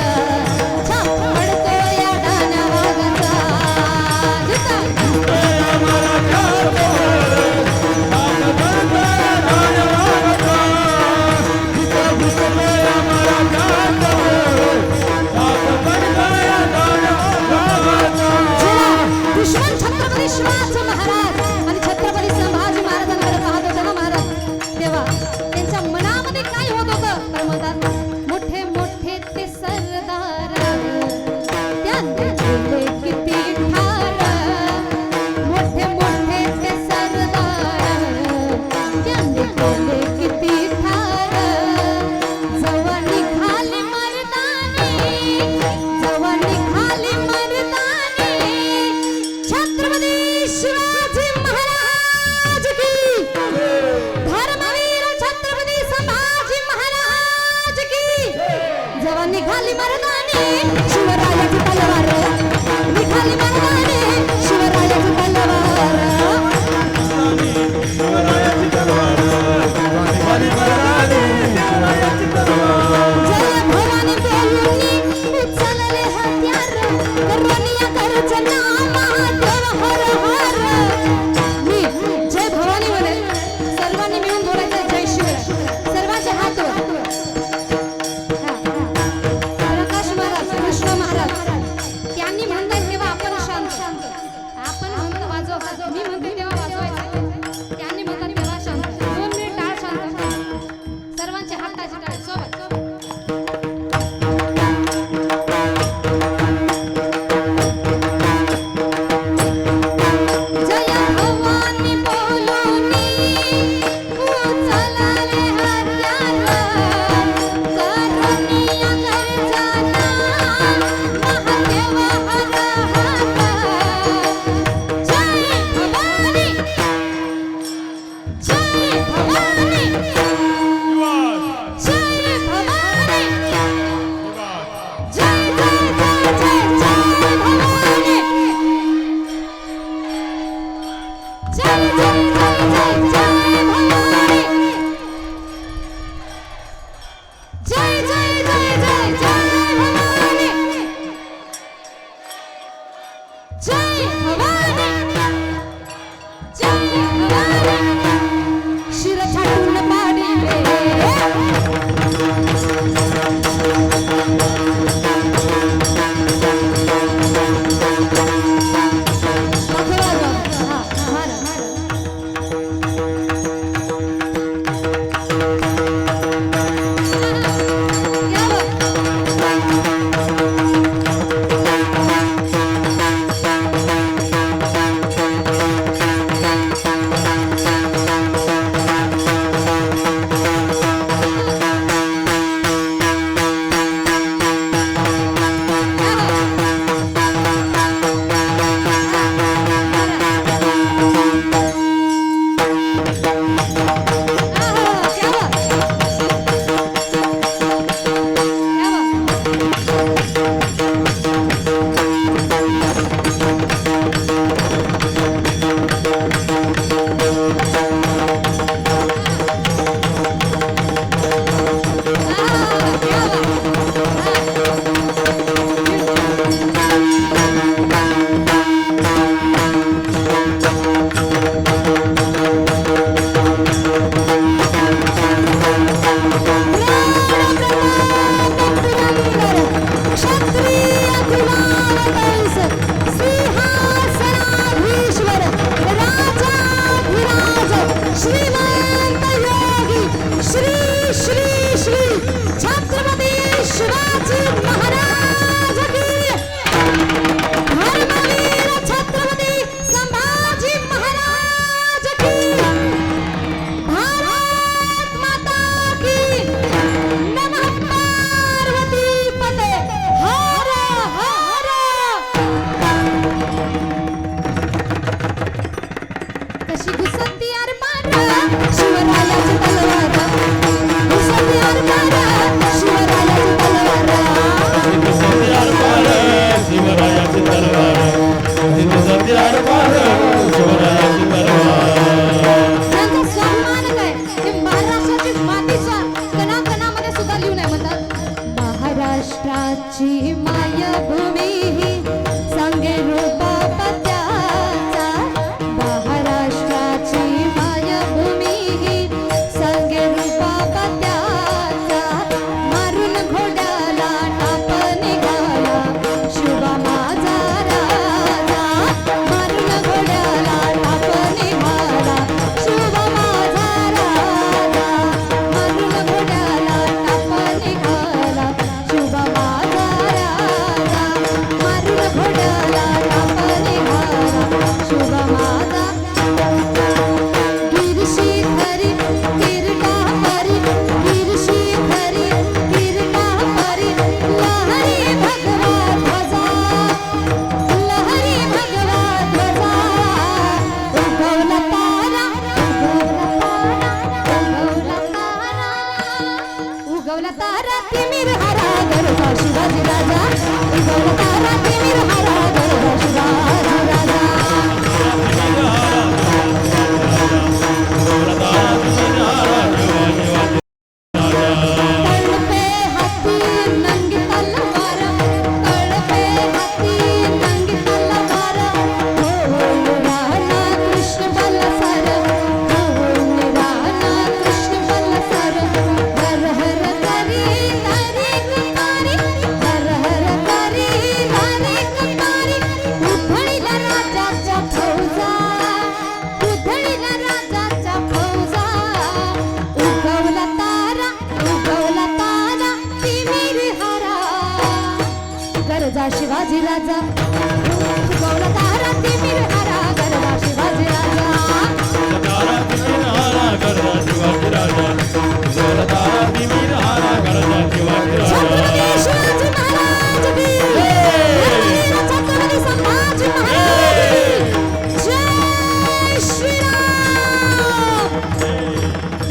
Speaker 2: छाप पडतो या ठाण्या वाघाचा. जिथं दुश्मन छत्रपती शिवाजी महाराज आणि छत्रपती संभाजी महाराजांकडे पाहत होते ना महाराज, तेव्हा त्यांच्या मनामध्ये काय होत होतं, तर म्हणतात मोठे मोठे ते सरदार त्यांनी केले किती ठार. मोठे मोठे ते सरदार त्यांनी केले किती ठार. जवानी खाली मर्दानी, जवानी खाली मर्दानी. छत्रपती शिवाजी महाराज की, धर्मवीर छत्रपती संभाजी महाराज की. जवानी खाली मर्दानी, शिवरायाची तलवार जय भवानी जय भवानी शिर छाटून पाडिले महाराष्ट्राची मायभूमी सांगे रूपा पत्याचा महाराष्ट्राची मायभूमी सांगे रूपा पत्याचा मारून घोड्याला टाप निघाला शुभा माझा राजा मारून घोड्याला टाप निघाला शुभा माझा राजा मारून घोड्याला टाप निघाला शुभा माझा राजा मारून घोड्याला टाप निघाला शुभा माझा गिरशी हरी किरटा हरी गिरशी हरी किरटा हरी लहरी भगवा ध्वजा लहरी भगवा ध्वजा उगवला तारा उगवला तारा तिमिर हरा गरबा शिवाजी राजा उगवला तारा तिमिर हरा गरबा शिवाजी राजा तळपे हाती नंगी तलवार तळपे हाती नंगी तलवार ढोल राणा कृष्ण बलसर ढोल राणा कृष्ण बलसर हर हर करी हरी कुमारी हर हर करी हरी कुमारी उधळीला राजाच्या फौजा उधळीला राजाच्या फौजा उगवला तारा तिमिर हरा गरजा शिवाजी राजा उगवला तारा तिमिर हरा गरजा शिवाजी राजा छत्रपती शिवाजी महाराज की छत्रपती संभाजी महाराज की जय श्रीराम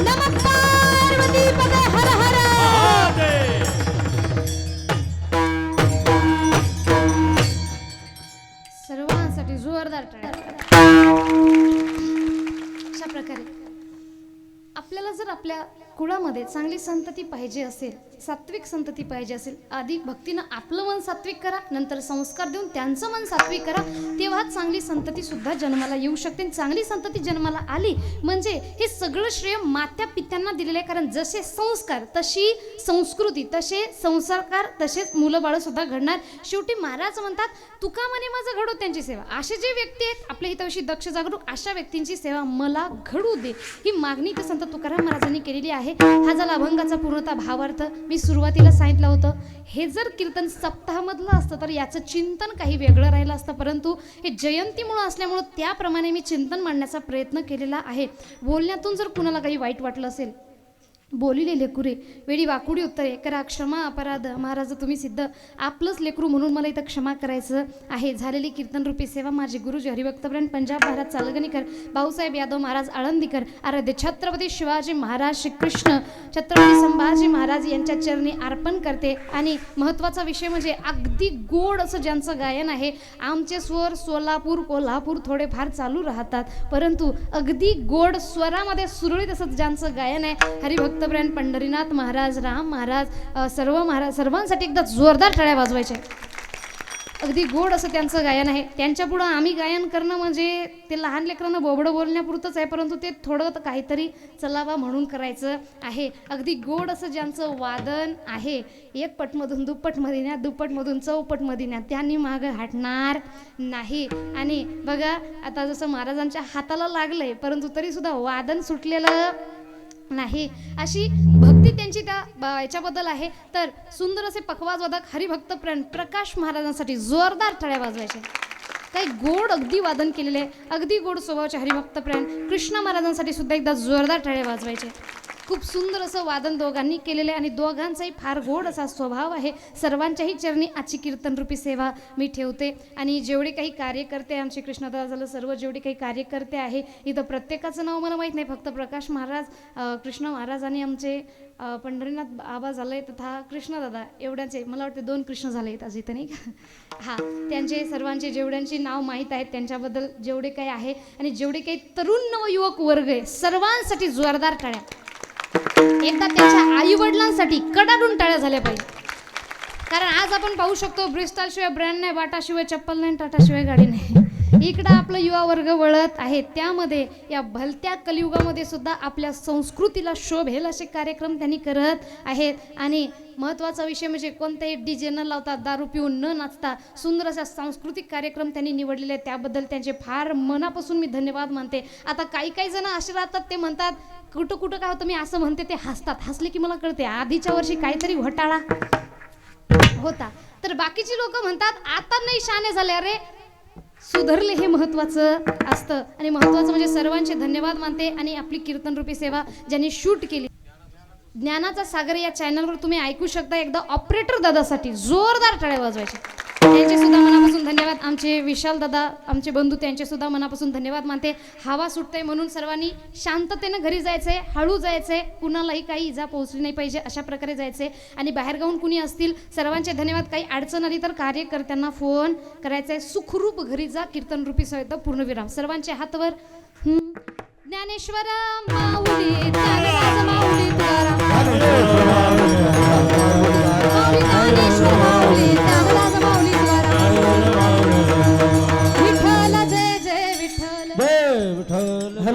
Speaker 2: नमः पार्वती पदे हर हर सर्वांसाठी जोरदार टाळ्या अशा प्रकारे आपल्याला जर आपल्या कुळामध्ये चांगली संतती पाहिजे असेल सात्विक संतती पाहिजे असेल, आधी भक्तीनं आपलं मन सात्विक करा, नंतर संस्कार देऊन त्यांचं मन सात्विक करा, तेव्हा चांगली संतती सुद्धा जन्माला येऊ शकते. आणि चांगली संतती जन्माला आली म्हणजे हे सगळं श्रेय मात्या पित्यांना दिलेलं आहे. कारण जसे संस्कार तशी संस्कृती, तसे संस्कार, तसेच मुलं बाळ सुद्धा घडणार. शेवटी महाराज म्हणतात, तुका म्हणे माझं घडो त्यांची सेवा. असे जे व्यक्ती आहेत आपल्या हिताविषयी दक्ष जागरूक, अशा व्यक्तींची सेवा मला घडू दे, ही मागणी तर संत तुकाराम महाराजांनी केलेली आहे. हा झाला अभंगाचा पूर्णतः भावार्थ. मी सुरुवातीला सांगितलं होतं, हे जर कीर्तन सप्ताहामधलं असतं तर याचं चिंतन काही वेगळं राहिलं असतं, परंतु हे जयंतीमुळं असल्यामुळं त्याप्रमाणे मी चिंतन मांडण्याचा प्रयत्न केलेला आहे. बोलण्यातून जर कुणाला काही वाईट वाटलं असेल, बोलिले लेकुरे वेळी वाकुडी उत्तरे करा क्षमा अपराध. महाराज तुम्ही सिद्ध, आपलंच लेकरू म्हणून मला इथं क्षमा करायचं आहे. झालेली कीर्तनरूपी सेवा माझे गुरुजी हरिभक्तब्रंड पंजाब महाराज चालगणीकर, भाऊसाहेब यादव महाराज आळंदीकर, आराध्य छत्रपती शिवाजी महाराज, श्रीकृष्ण छत्रपती संभाजी महाराज यांच्या चरणी अर्पण करते. आणि महत्त्वाचा विषय म्हणजे अगदी गोड असं ज्यांचं गायन आहे. आमचे स्वर सोलापूर कोल्हापूर थोडेफार चालू राहतात, परंतु अगदी गोड स्वरामध्ये सुरळीत असं ज्यांचं गायन आहे, हरिभक्त ब्रँड पंढरीनाथ महाराज, राम महाराज, सर्व महाराज, सर्वांसाठी एकदा जोरदार टाळ्या वाजवायच्या. अगदी गोड असं त्यांचं गायन आहे. त्यांच्या पुढं आम्ही गायन करणं म्हणजे ते लहान लेकरांना बोबडं बोलण्यापुरतंच आहे, परंतु ते थोडं काहीतरी चलावा म्हणून करायचं आहे. अगदी गोड असं ज्यांचं वादन आहे, एक पटमधून दुप्पट मदिन्यात, दुप्पटमधून चौपट मदिन्यात, त्यांनी मागं हटणार नाही. आणि बघा आता जसं महाराजांच्या हाताला लागलंय, परंतु तरी सुद्धा वादन सुटलेलं नाही, अशी भक्ती त्यांची त्या याच्याबद्दल आहे. तर सुंदर असे पखवाजवादक हरिभक्त प्रकाश महाराजांसाठी जोरदार टाळ्या वाजवायचे. काही गोड अगदी वादन केलेले आहे, अगदी गोड स्वभावाचे हरिभक्त कृष्ण महाराजांसाठी सुद्धा एकदा जोरदार टाळ्या वाजवायचे. खूप सुंदर असं वादन दोघांनी केलेलं आहे आणि दोघांचाही फार गोड असा स्वभाव आहे. सर्वांच्याही चरणी आजची कीर्तनरूपी सेवा मी ठेवते. आणि जेवढे काही कार्यकर्ते आमचे कृष्णदादा झालं, सर्व जेवढे काही कार्यकर्ते आहे इथं, प्रत्येकाचं नाव मला माहीत नाही, फक्त प्रकाश महाराज, कृष्ण महाराज आणि आमचे पंढरीनाथ आबा झाले तथा कृष्णदादा, एवढ्यांचे मला वाटते 2 कृष्ण झाले आहेत आज इथं, नाही का? हां, त्यांचे सर्वांचे जेवढ्यांची नाव माहीत आहेत त्यांच्याबद्दल जेवढे काही आहे आणि जेवढे काही तरुण नवयुवक वर्ग आहे सर्वांसाठी जोरदार टाळ्या. एकदा त्यांच्या आई वडिलांसाठी कडाडून टाळ्या झाल्या पाहिजे. कारण आज आपण पाहू शकतो, ब्रिस्टॉल शिवाय ब्रँड नाही, बाटा शिवाय चप्पल नाही, टाटा शिवाय गाडी नाही. इकडं आपलं युवा वर्ग वळत आहे, त्यामध्ये या भलत्या कलियुगामध्ये सुद्धा आपल्या संस्कृतीला शोभेल असे कार्यक्रम त्यांनी करत आहेत. आणि महत्त्वाचा विषय म्हणजे कोणतेही डीजे न लावता, दारू पिऊन न नाचता सुंदर असा सांस्कृतिक कार्यक्रम त्यांनी निवडलेले आहेत. त्याबद्दल त्यांचे फार मनापासून मी धन्यवाद मानते. आता काही जण असे राहतात, ते म्हणतात कुठं कुठं काय होतं, मी असं म्हणते ते हसतात. हसले की मला कळते आधीच्या वर्षी काहीतरी घोटाळा होता. तर बाकीची लोक म्हणतात आता नाही शाने झाले, अरे सुधरले, हे महत्त्वाचं असतं. आणि महत्त्वाचं म्हणजे सर्वांचे धन्यवाद मानते. आणि आपली कीर्तनरूपी सेवा ज्यांनी शूट केली, ज्ञानाचा सागर या चॅनलवर तुम्ही ऐकू शकता. एकदा ऑपरेटर दादासाठी जोरदार टाळ्या वाजवायचे, त्यांचे सुद्धा मनापासून धन्यवाद. आमचे विशाल दादा, आमचे बंधू, त्यांचे सुद्धा मनापासून धन्यवाद मानते. हवा सुटते म्हणून सर्वांनी शांततेनं घरी जायचंय, हळू जायचंय, कुणालाही काही इजा पोहोचली नाही पाहिजे अशा प्रकारे जायचंय. आणि बाहेरगावून कुणी असतील सर्वांचे धन्यवाद. काही अडचण आली तर कार्यकर्त्यांना फोन करायचा आहे. सुखरूप घरी जा, कीर्तनरूपी सहित पूर्णविराम. सर्वांचे हातवर. ज्ञानेश्वर माऊली